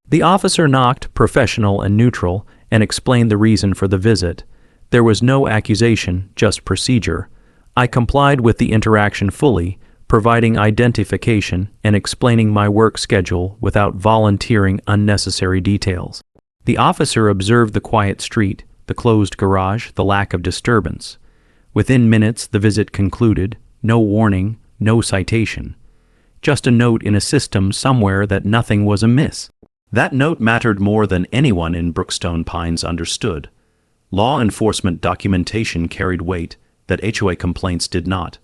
The officer knocked, professional and neutral, and explained the reason for the visit. There was no accusation, just procedure. I complied with the interaction fully, providing identification and explaining my work schedule without volunteering unnecessary details. The officer observed the quiet street, the closed garage, the lack of disturbance. Within minutes, the visit concluded. No warning, no citation. Just a note in a system somewhere that nothing was amiss. That note mattered more than anyone in Brookstone Pines understood. Law enforcement documentation carried weight that HOA complaints did not.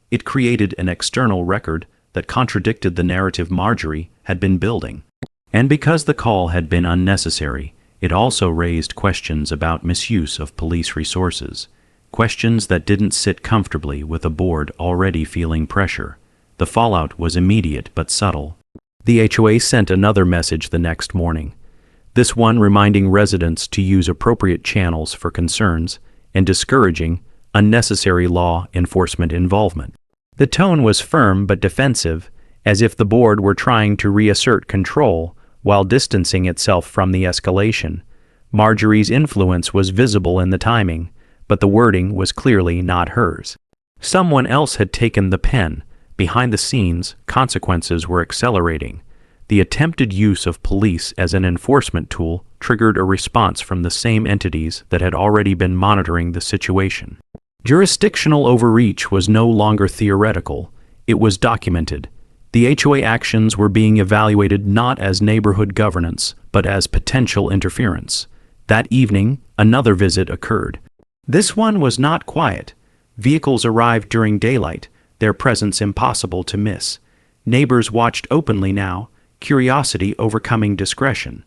It created an external record that contradicted the narrative Marjorie had been building. And because the call had been unnecessary, it also raised questions about misuse of police resources. Questions that didn't sit comfortably with a board already feeling pressure. The fallout was immediate but subtle. The HOA sent another message the next morning, this one reminding residents to use appropriate channels for concerns and discouraging unnecessary law enforcement involvement. The tone was firm but defensive, as if the board were trying to reassert control while distancing itself from the escalation. Marjorie's influence was visible in the timing, but the wording was clearly not hers. Someone else had taken the pen. Behind the scenes, consequences were accelerating. The attempted use of police as an enforcement tool triggered a response from the same entities that had already been monitoring the situation. Jurisdictional overreach was no longer theoretical. It was documented. The HOA actions were being evaluated not as neighborhood governance, but as potential interference. That evening, another visit occurred. This one was not quiet. Vehicles arrived during daylight, their presence impossible to miss. Neighbors watched openly now, curiosity overcoming discretion.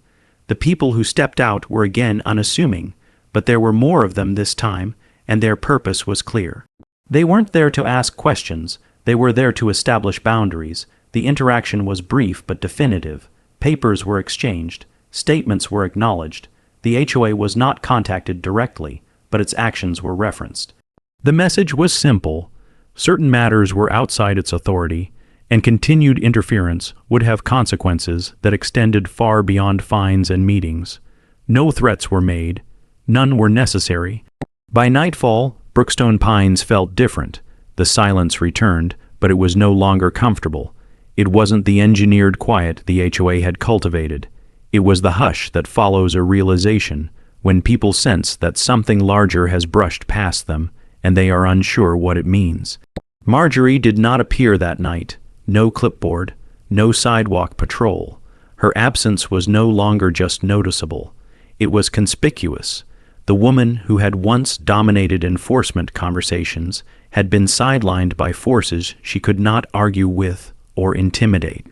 The people who stepped out were again unassuming, but there were more of them this time, and their purpose was clear. They weren't there to ask questions, they were there to establish boundaries. The interaction was brief but definitive. Papers were exchanged, statements were acknowledged. The HOA was not contacted directly, but its actions were referenced. The message was simple. Certain matters were outside its authority, and continued interference would have consequences that extended far beyond fines and meetings. No threats were made. None were necessary. By nightfall, Brookstone Pines felt different. The silence returned, but it was no longer comfortable. It wasn't the engineered quiet the HOA had cultivated. It was the hush that follows a realization, when people sense that something larger has brushed past them, and they are unsure what it means. Marjorie did not appear that night. No clipboard, no sidewalk patrol. Her absence was no longer just noticeable. It was conspicuous. The woman who had once dominated enforcement conversations had been sidelined by forces she could not argue with or intimidate.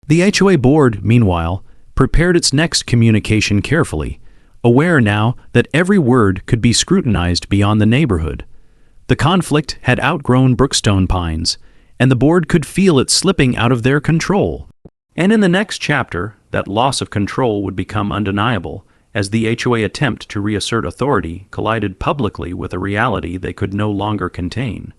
The HOA board, meanwhile, prepared its next communication carefully, aware now that every word could be scrutinized beyond the neighborhood. The conflict had outgrown Brookstone Pines, and the board could feel it slipping out of their control. And in the next chapter, that loss of control would become undeniable, as the HOA attempt to reassert authority collided publicly with a reality they could no longer contain.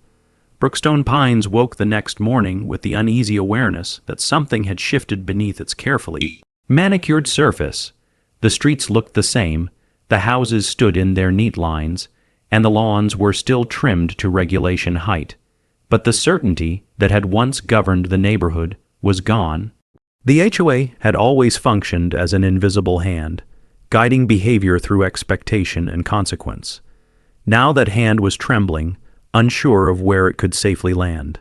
Brookstone Pines woke the next morning with the uneasy awareness that something had shifted beneath its carefully manicured surface. The streets looked the same, the houses stood in their neat lines, and the lawns were still trimmed to regulation height. But the certainty that had once governed the neighborhood was gone. The HOA had always functioned as an invisible hand, guiding behavior through expectation and consequence. Now that hand was trembling, unsure of where it could safely land.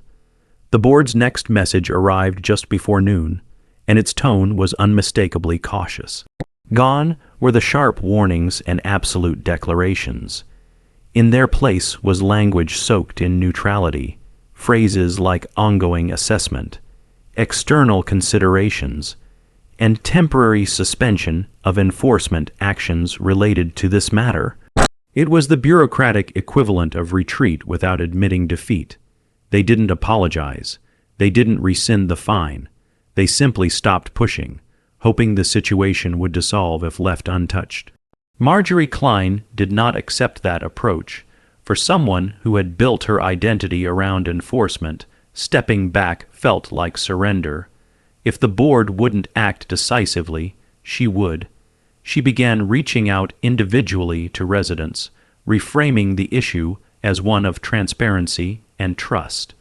The board's next message arrived just before noon, and its tone was unmistakably cautious. Gone were the sharp warnings and absolute declarations. In their place was language soaked in neutrality, phrases like ongoing assessment, external considerations, and temporary suspension of enforcement actions related to this matter. It was the bureaucratic equivalent of retreat without admitting defeat. They didn't apologize. They didn't rescind the fine. They simply stopped pushing, hoping the situation would dissolve if left untouched. Marjorie Klein did not accept that approach. For someone who had built her identity around enforcement, stepping back felt like surrender. If the board wouldn't act decisively, she would. She began reaching out individually to residents, reframing the issue as one of transparency and trust.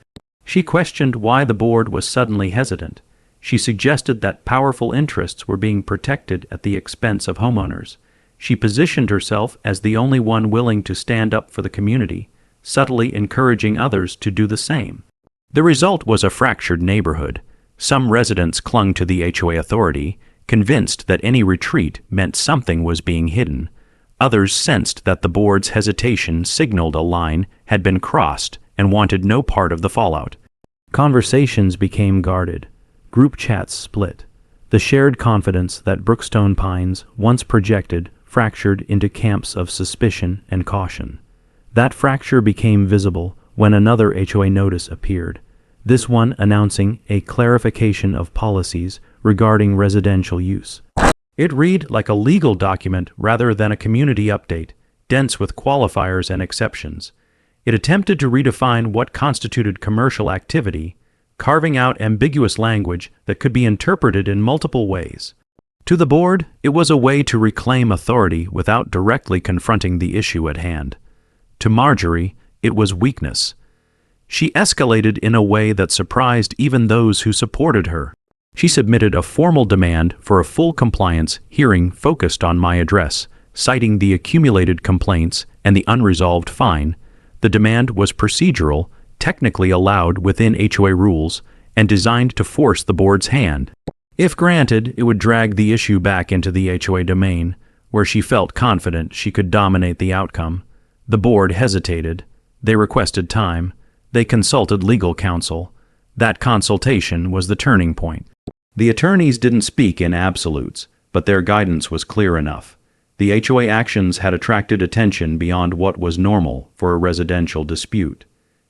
She questioned why the board was suddenly hesitant. She suggested that powerful interests were being protected at the expense of homeowners. She positioned herself as the only one willing to stand up for the community, subtly encouraging others to do the same. The result was a fractured neighborhood. Some residents clung to the HOA authority, convinced that any retreat meant something was being hidden. Others sensed that the board's hesitation signaled a line had been crossed and wanted no part of the fallout. Conversations became guarded. Group chats split. The shared confidence that Brookstone Pines once projected fractured into camps of suspicion and caution. That fracture became visible when another HOA notice appeared, this one announcing a clarification of policies regarding residential use. It read like a legal document rather than a community update, dense with qualifiers and exceptions. It attempted to redefine what constituted commercial activity, carving out ambiguous language that could be interpreted in multiple ways. To the board, it was a way to reclaim authority without directly confronting the issue at hand. To Marjorie, it was weakness. She escalated in a way that surprised even those who supported her. She submitted a formal demand for a full compliance hearing focused on my address, citing the accumulated complaints and the unresolved fine. The demand was procedural, technically allowed within HOA rules, and designed to force the board's hand. If granted, it would drag the issue back into the HOA domain, where she felt confident she could dominate the outcome. The board hesitated. They requested time. They consulted legal counsel. That consultation was the turning point. The attorneys didn't speak in absolutes, but their guidance was clear enough. The HOA actions had attracted attention beyond what was normal for a residential dispute.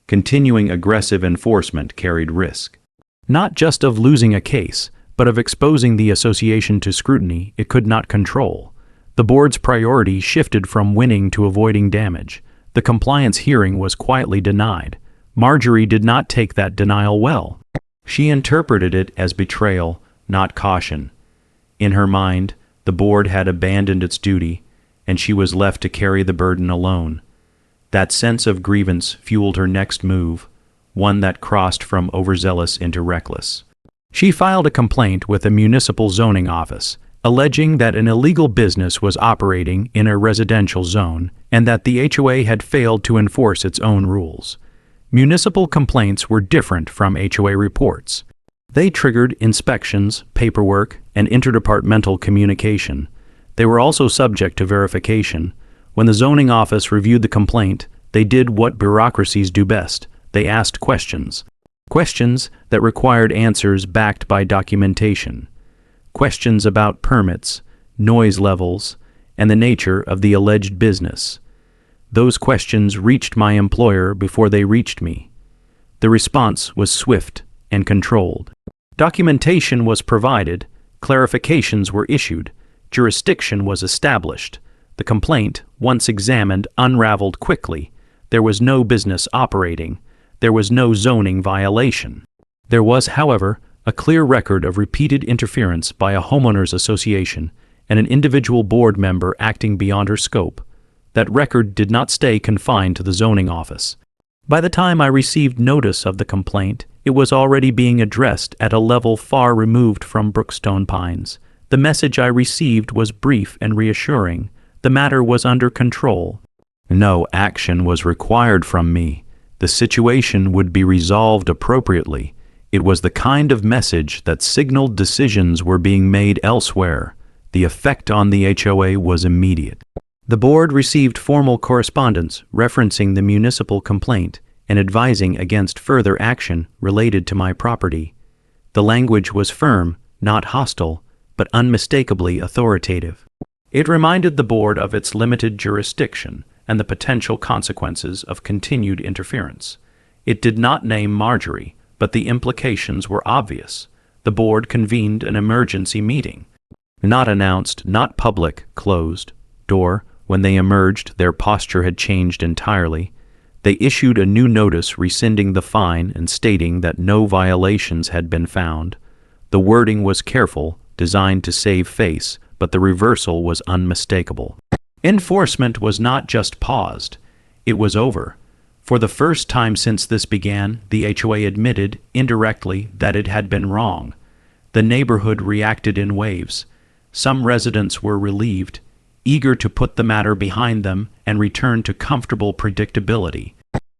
Continuing aggressive enforcement carried risk. Not just of losing a case, but of exposing the association to scrutiny it could not control. The board's priority shifted from winning to avoiding damage. The compliance hearing was quietly denied. Marjorie did not take that denial well. She interpreted it as betrayal, not caution. In her mind, the board had abandoned its duty, and she was left to carry the burden alone. That sense of grievance fueled her next move, one that crossed from overzealous into reckless. She filed a complaint with the municipal zoning office, alleging that an illegal business was operating in a residential zone and that the HOA had failed to enforce its own rules. Municipal complaints were different from HOA reports. They triggered inspections, paperwork, and interdepartmental communication. They were also subject to verification. When the zoning office reviewed the complaint, they did what bureaucracies do best. They asked questions. Questions that required answers backed by documentation. Questions about permits, noise levels, and the nature of the alleged business. Those questions reached my employer before they reached me. The response was swift and controlled. Documentation was provided, clarifications were issued, jurisdiction was established. The complaint, once examined, unraveled quickly. There was no business operating. There was no zoning violation. There was, however, a clear record of repeated interference by a homeowners association and an individual board member acting beyond her scope. That record did not stay confined to the zoning office. By the time I received notice of the complaint, it was already being addressed at a level far removed from Brookstone Pines. The message I received was brief and reassuring. The matter was under control. No action was required from me. The situation would be resolved appropriately. It was the kind of message that signaled decisions were being made elsewhere. The effect on the HOA was immediate. The board received formal correspondence referencing the municipal complaint and advising against further action related to my property. The language was firm, not hostile, but unmistakably authoritative. It reminded the board of its limited jurisdiction and the potential consequences of continued interference. It did not name Marjorie, but the implications were obvious. The board convened an emergency meeting. Not announced, not public, closed door. When they emerged, their posture had changed entirely. They issued a new notice rescinding the fine and stating that no violations had been found. The wording was careful, designed to save face, but the reversal was unmistakable. Enforcement was not just paused, it was over. For the first time since this began, the HOA admitted, indirectly, that it had been wrong. The neighborhood reacted in waves. Some residents were relieved, eager to put the matter behind them and return to comfortable predictability.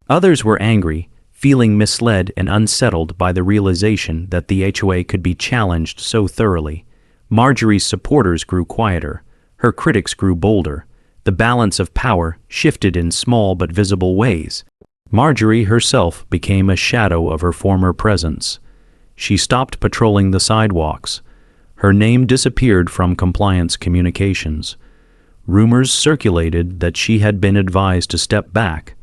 Others were angry, feeling misled and unsettled by the realization that the HOA could be challenged so thoroughly. Marjorie's supporters grew quieter. Her critics grew bolder. The balance of power shifted in small but visible ways. Marjorie herself became a shadow of her former presence. She stopped patrolling the sidewalks. Her name disappeared from compliance communications. Rumors circulated that she had been advised to step back,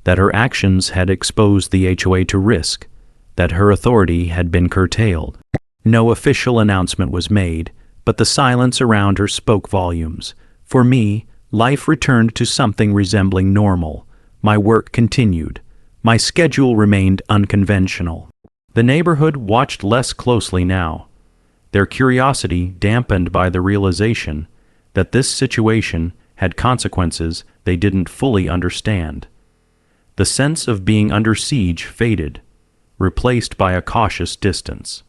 that her actions had exposed the HOA to risk, that her authority had been curtailed. No official announcement was made, but the silence around her spoke volumes. For me, life returned to something resembling normal. My work continued. My schedule remained unconventional. The neighborhood watched less closely now, their curiosity dampened by the realization that this situation had consequences they didn't fully understand. The sense of being under siege faded, replaced by a cautious distance.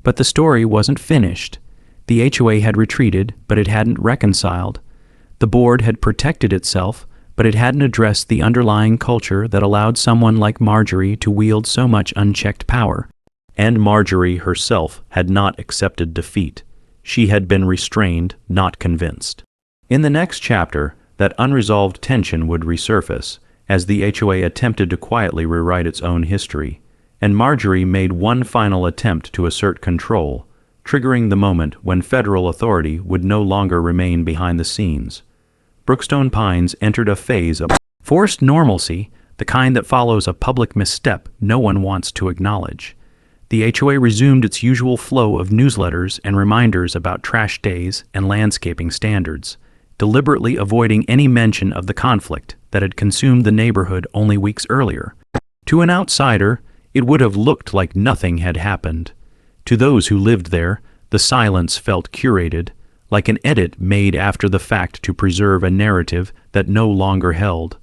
But the story wasn't finished. The HOA had retreated, but it hadn't reconciled. The board had protected itself, but it hadn't addressed the underlying culture that allowed someone like Marjorie to wield so much unchecked power. And Marjorie herself had not accepted defeat. She had been restrained, not convinced. In the next chapter, that unresolved tension would resurface as the HOA attempted to quietly rewrite its own history, and Marjorie made one final attempt to assert control, triggering the moment when federal authority would no longer remain behind the scenes. Brookstone Pines entered a phase of forced normalcy, the kind that follows a public misstep no one wants to acknowledge. The HOA resumed its usual flow of newsletters and reminders about trash days and landscaping standards, deliberately avoiding any mention of the conflict that had consumed the neighborhood only weeks earlier. To an outsider, it would have looked like nothing had happened. To those who lived there, the silence felt curated, like an edit made after the fact to preserve a narrative that no longer held.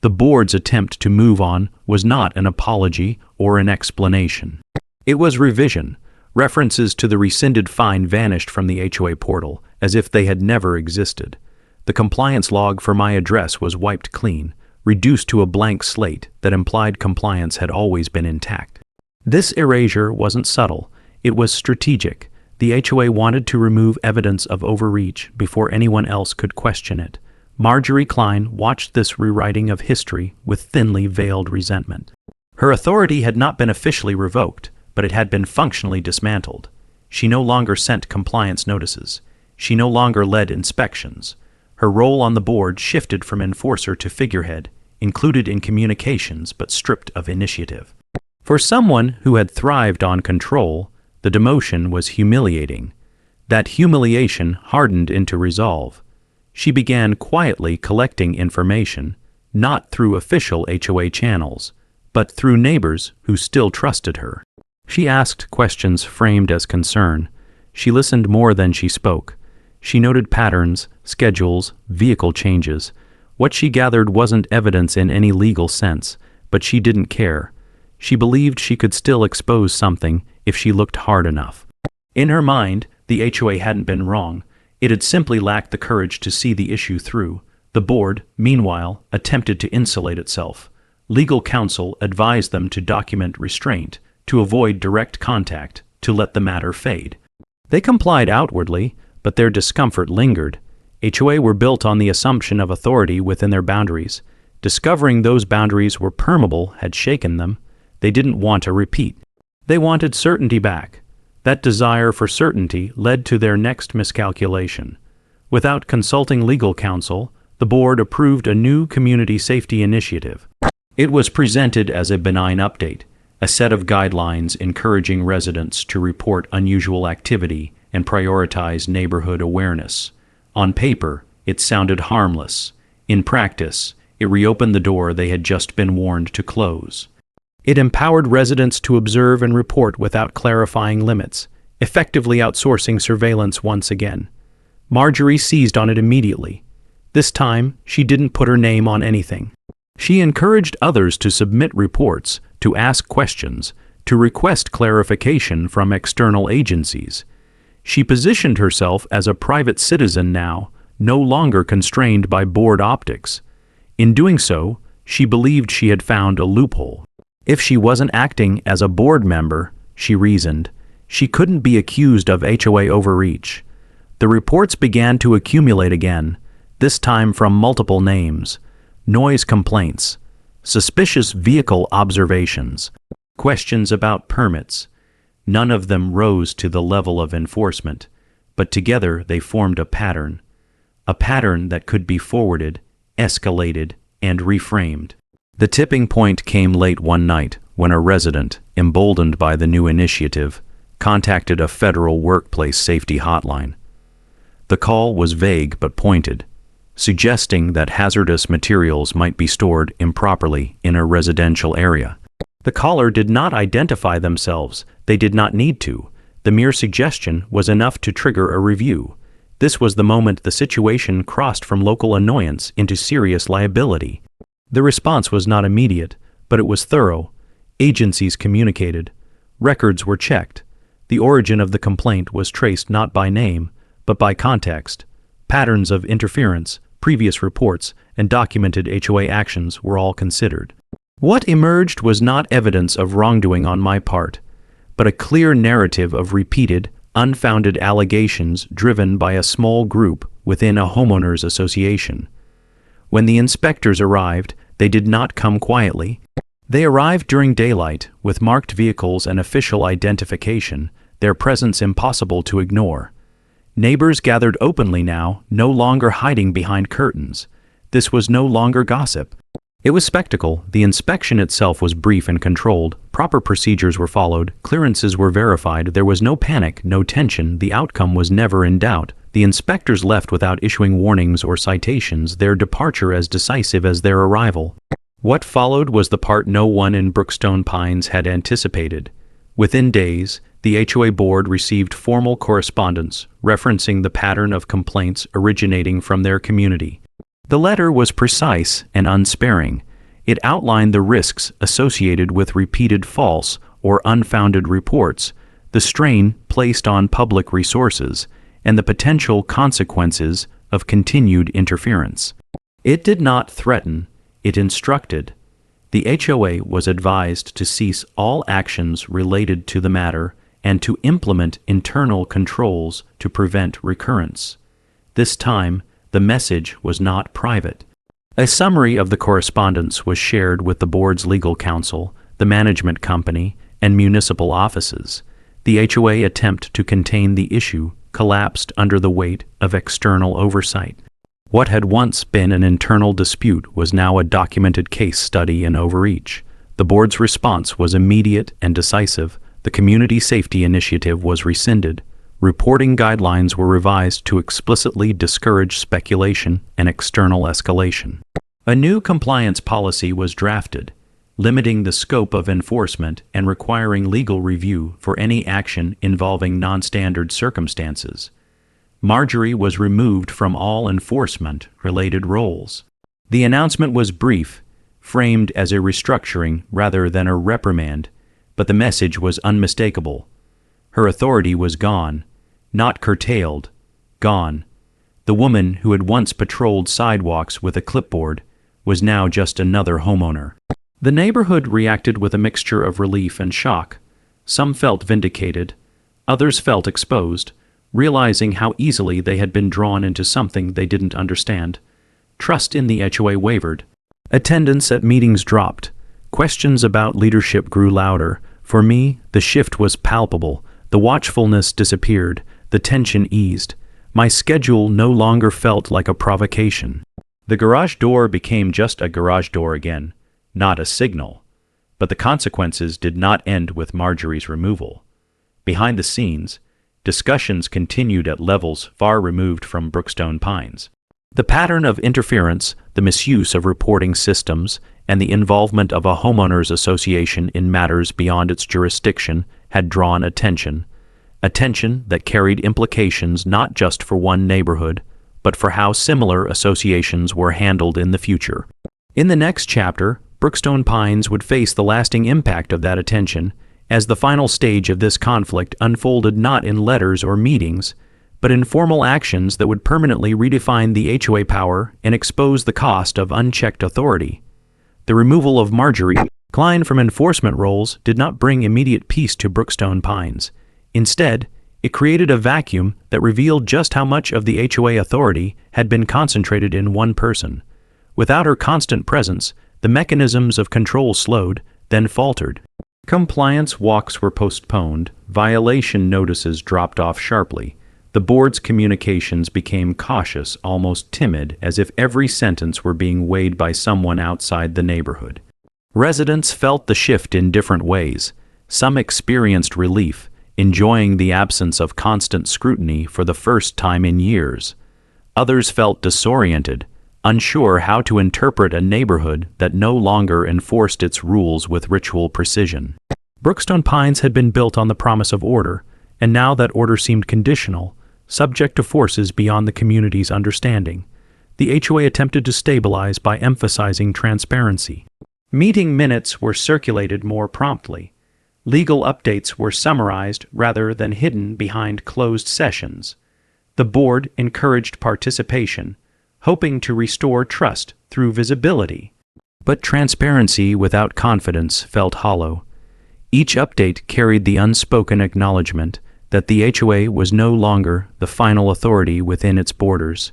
The board's attempt to move on was not an apology or an explanation. It was revision. References to the rescinded fine vanished from the HOA portal as if they had never existed. The compliance log for my address was wiped clean, reduced to a blank slate that implied compliance had always been intact. This erasure wasn't subtle, it was strategic. The HOA wanted to remove evidence of overreach before anyone else could question it. Marjorie Klein watched this rewriting of history with thinly veiled resentment. Her authority had not been officially revoked, but it had been functionally dismantled. She no longer sent compliance notices. She no longer led inspections. Her role on the board shifted from enforcer to figurehead, included in communications but stripped of initiative. For someone who had thrived on control, the demotion was humiliating. That humiliation hardened into resolve. She began quietly collecting information, not through official HOA channels, but through neighbors who still trusted her. She asked questions framed as concern. She listened more than she spoke. She noted patterns, schedules, vehicle changes. What she gathered wasn't evidence in any legal sense, but she didn't care. She believed she could still expose something if she looked hard enough. In her mind, the HOA hadn't been wrong. It had simply lacked the courage to see the issue through. The board, meanwhile, attempted to insulate itself. Legal counsel advised them to document restraint, to avoid direct contact, to let the matter fade. They complied outwardly, but their discomfort lingered. HOA were built on the assumption of authority within their boundaries. Discovering those boundaries were permeable had shaken them. They didn't want a repeat. They wanted certainty back. That desire for certainty led to their next miscalculation. Without consulting legal counsel, the board approved a new community safety initiative. It was presented as a benign update, a set of guidelines encouraging residents to report unusual activity and prioritize neighborhood awareness. On paper, it sounded harmless. In practice, it reopened the door they had just been warned to close. It empowered residents to observe and report without clarifying limits, effectively outsourcing surveillance once again. Marjorie seized on it immediately. This time, she didn't put her name on anything. She encouraged others to submit reports, to ask questions, to request clarification from external agencies. She positioned herself as a private citizen now, no longer constrained by board optics. In doing so, she believed she had found a loophole. If she wasn't acting as a board member, she reasoned, she couldn't be accused of HOA overreach. The reports began to accumulate again, this time from multiple names. Noise complaints, suspicious vehicle observations, questions about permits. None of them rose to the level of enforcement, but together they formed a pattern that could be forwarded, escalated, and reframed. The tipping point came late one night when a resident, emboldened by the new initiative, contacted a federal workplace safety hotline. The call was vague but pointed, suggesting that hazardous materials might be stored improperly in a residential area. The caller did not identify themselves. They did not need to. The mere suggestion was enough to trigger a review. This was the moment the situation crossed from local annoyance into serious liability. The response was not immediate, but it was thorough. Agencies communicated. Records were checked. The origin of the complaint was traced not by name, but by context. Patterns of interference, previous reports, and documented HOA actions were all considered. What emerged was not evidence of wrongdoing on my part, but a clear narrative of repeated, unfounded allegations driven by a small group within a homeowners association. When the inspectors arrived, they did not come quietly. They arrived during daylight, with marked vehicles and official identification, their presence impossible to ignore. Neighbors gathered openly now, no longer hiding behind curtains. This was no longer gossip. It was spectacle. The inspection itself was brief and controlled. Proper procedures were followed. Clearances were verified. There was no panic, no tension. The outcome was never in doubt. The inspectors left without issuing warnings or citations, their departure as decisive as their arrival. What followed was the part no one in Brookstone Pines had anticipated. Within days, the HOA board received formal correspondence referencing the pattern of complaints originating from their community. The letter was precise and unsparing. It outlined the risks associated with repeated false or unfounded reports, the strain placed on public resources, and the potential consequences of continued interference. It did not threaten, it instructed. The HOA was advised to cease all actions related to the matter and to implement internal controls to prevent recurrence. This time, the message was not private. A summary of the correspondence was shared with the board's legal counsel, the management company, and municipal offices. The HOA attempt to contain the issue collapsed under the weight of external oversight. What had once been an internal dispute was now a documented case study in overreach. The board's response was immediate and decisive. The Community Safety Initiative was rescinded. Reporting guidelines were revised to explicitly discourage speculation and external escalation. A new compliance policy was drafted, limiting the scope of enforcement and requiring legal review for any action involving non-standard circumstances. Marjorie was removed from all enforcement-related roles. The announcement was brief, framed as a restructuring rather than a reprimand, but the message was unmistakable. Her authority was gone, not curtailed, gone. The woman who had once patrolled sidewalks with a clipboard was now just another homeowner. The neighborhood reacted with a mixture of relief and shock. Some felt vindicated, others felt exposed, realizing how easily they had been drawn into something they didn't understand. Trust in the HOA wavered. Attendance at meetings dropped. Questions about leadership grew louder. For me, the shift was palpable. The watchfulness disappeared. The tension eased. My schedule no longer felt like a provocation. The garage door became just a garage door again, not a signal. But the consequences did not end with Marjorie's removal. Behind the scenes, discussions continued at levels far removed from Brookstone Pines. The pattern of interference, the misuse of reporting systems, and the involvement of a homeowners association in matters beyond its jurisdiction had drawn attention that carried implications not just for one neighborhood, but for how similar associations were handled in the future. In the next chapter, Brookstone Pines would face the lasting impact of that attention, as the final stage of this conflict unfolded not in letters or meetings, but in formal actions that would permanently redefine the HOA power and expose the cost of unchecked authority. The removal of Marjorie Klein from enforcement roles did not bring immediate peace to Brookstone Pines. Instead, it created a vacuum that revealed just how much of the HOA authority had been concentrated in one person. Without her constant presence, the mechanisms of control slowed, then faltered. Compliance walks were postponed, violation notices dropped off sharply. The board's communications became cautious, almost timid, as if every sentence were being weighed by someone outside the neighborhood. Residents felt the shift in different ways. Some experienced relief, enjoying the absence of constant scrutiny for the first time in years. Others felt disoriented, unsure how to interpret a neighborhood that no longer enforced its rules with ritual precision. Brookstone Pines had been built on the promise of order, and now that order seemed conditional, subject to forces beyond the community's understanding. The HOA attempted to stabilize by emphasizing transparency. Meeting minutes were circulated more promptly. Legal updates were summarized rather than hidden behind closed sessions. The board encouraged participation, hoping to restore trust through visibility. But transparency without confidence felt hollow. Each update carried the unspoken acknowledgement that the HOA was no longer the final authority within its borders.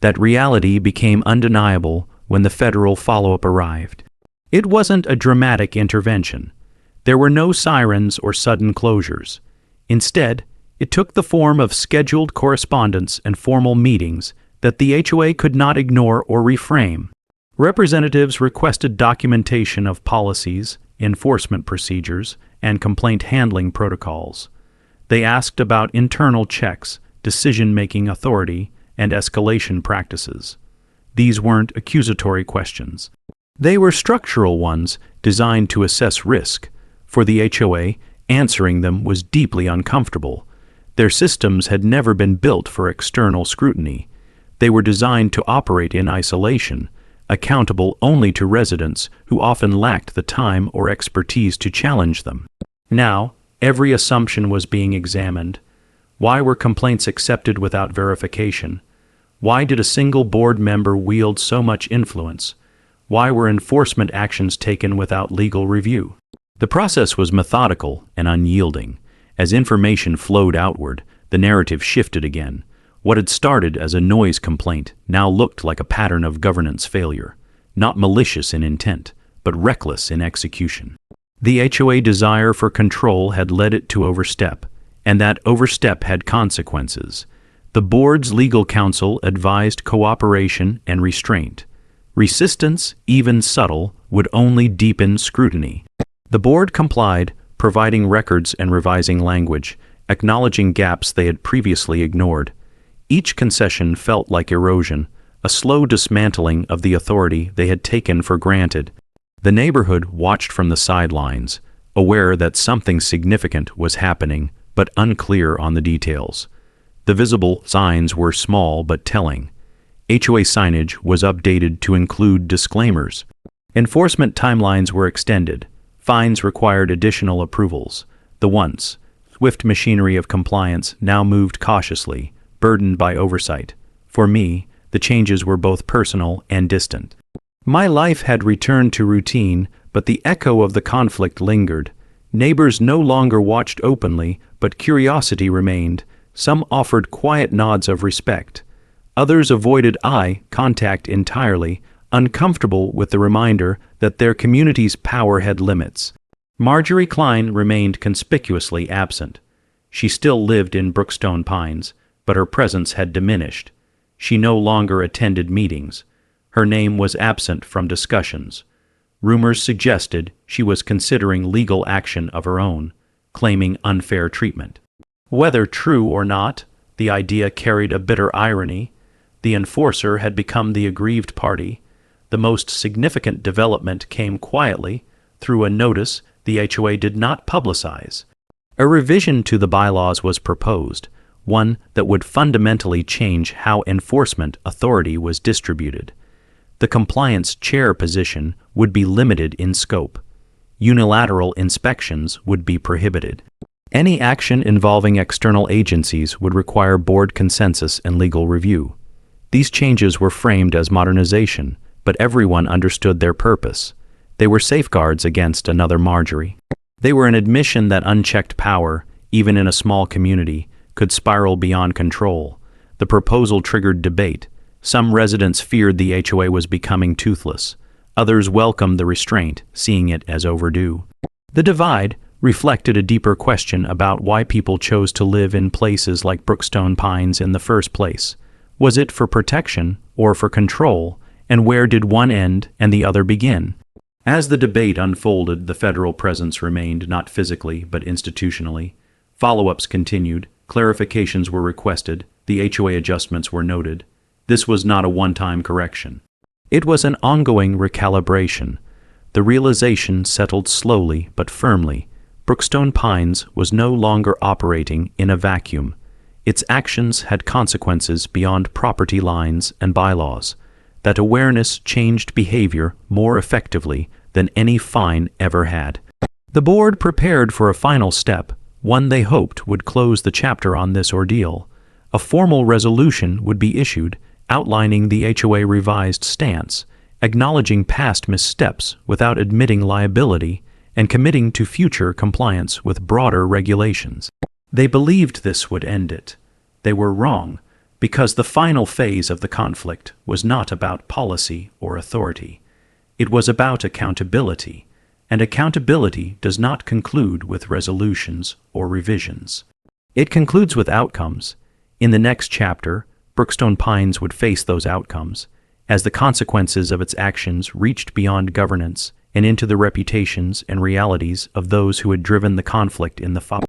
That reality became undeniable when the federal follow-up arrived. It wasn't a dramatic intervention. There were no sirens or sudden closures. Instead, it took the form of scheduled correspondence and formal meetings that the HOA could not ignore or reframe. Representatives requested documentation of policies, enforcement procedures, and complaint handling protocols. They asked about internal checks, decision-making authority, and escalation practices. These weren't accusatory questions. They were structural ones designed to assess risk. For the HOA, answering them was deeply uncomfortable. Their systems had never been built for external scrutiny. They were designed to operate in isolation, accountable only to residents who often lacked the time or expertise to challenge them. Now, every assumption was being examined. Why were complaints accepted without verification? Why did a single board member wield so much influence? Why were enforcement actions taken without legal review? The process was methodical and unyielding. As information flowed outward, the narrative shifted again. What had started as a noise complaint now looked like a pattern of governance failure, not malicious in intent, but reckless in execution. The HOA desire for control had led it to overstep, and that overstep had consequences. The board's legal counsel advised cooperation and restraint. Resistance, even subtle, would only deepen scrutiny. The board complied, providing records and revising language, acknowledging gaps they had previously ignored. Each concession felt like erosion, a slow dismantling of the authority they had taken for granted. The neighborhood watched from the sidelines, aware that something significant was happening, but unclear on the details. The visible signs were small but telling. HOA signage was updated to include disclaimers. Enforcement timelines were extended. Fines required additional approvals. The once swift machinery of compliance now moved cautiously, burdened by oversight. For me, the changes were both personal and distant. My life had returned to routine, but the echo of the conflict lingered. Neighbors no longer watched openly, but curiosity remained. Some offered quiet nods of respect. Others avoided eye contact entirely, uncomfortable with the reminder that their community's power had limits. Marjorie Klein remained conspicuously absent. She still lived in Brookstone Pines, but her presence had diminished. She no longer attended meetings. Her name was absent from discussions. Rumors suggested she was considering legal action of her own, claiming unfair treatment. Whether true or not, the idea carried a bitter irony. The enforcer had become the aggrieved party. The most significant development came quietly, through a notice the HOA did not publicize. A revision to the bylaws was proposed, one that would fundamentally change how enforcement authority was distributed. The compliance chair position would be limited in scope. Unilateral inspections would be prohibited. Any action involving external agencies would require board consensus and legal review. These changes were framed as modernization, but everyone understood their purpose. They were safeguards against another Marjorie. They were an admission that unchecked power, even in a small community, could spiral beyond control. The proposal triggered debate. Some residents feared the HOA was becoming toothless. Others welcomed the restraint, seeing it as overdue. The divide reflected a deeper question about why people chose to live in places like Brookstone Pines in the first place. Was it for protection or for control, and where did one end and the other begin? As the debate unfolded, the federal presence remained not physically but institutionally. Follow-ups continued, clarifications were requested, the HOA adjustments were noted. This was not a one-time correction. It was an ongoing recalibration. The realization settled slowly but firmly. Brookstone Pines was no longer operating in a vacuum. Its actions had consequences beyond property lines and bylaws. That awareness changed behavior more effectively than any fine ever had. The board prepared for a final step, one they hoped would close the chapter on this ordeal. A formal resolution would be issued, outlining the HOA revised stance, acknowledging past missteps without admitting liability, and committing to future compliance with broader regulations. They believed this would end it. They were wrong, because the final phase of the conflict was not about policy or authority. It was about accountability, and accountability does not conclude with resolutions or revisions. It concludes with outcomes. In the next chapter, Brookstone Pines would face those outcomes, as the consequences of its actions reached beyond governance and into the reputations and realities of those who had driven the conflict in the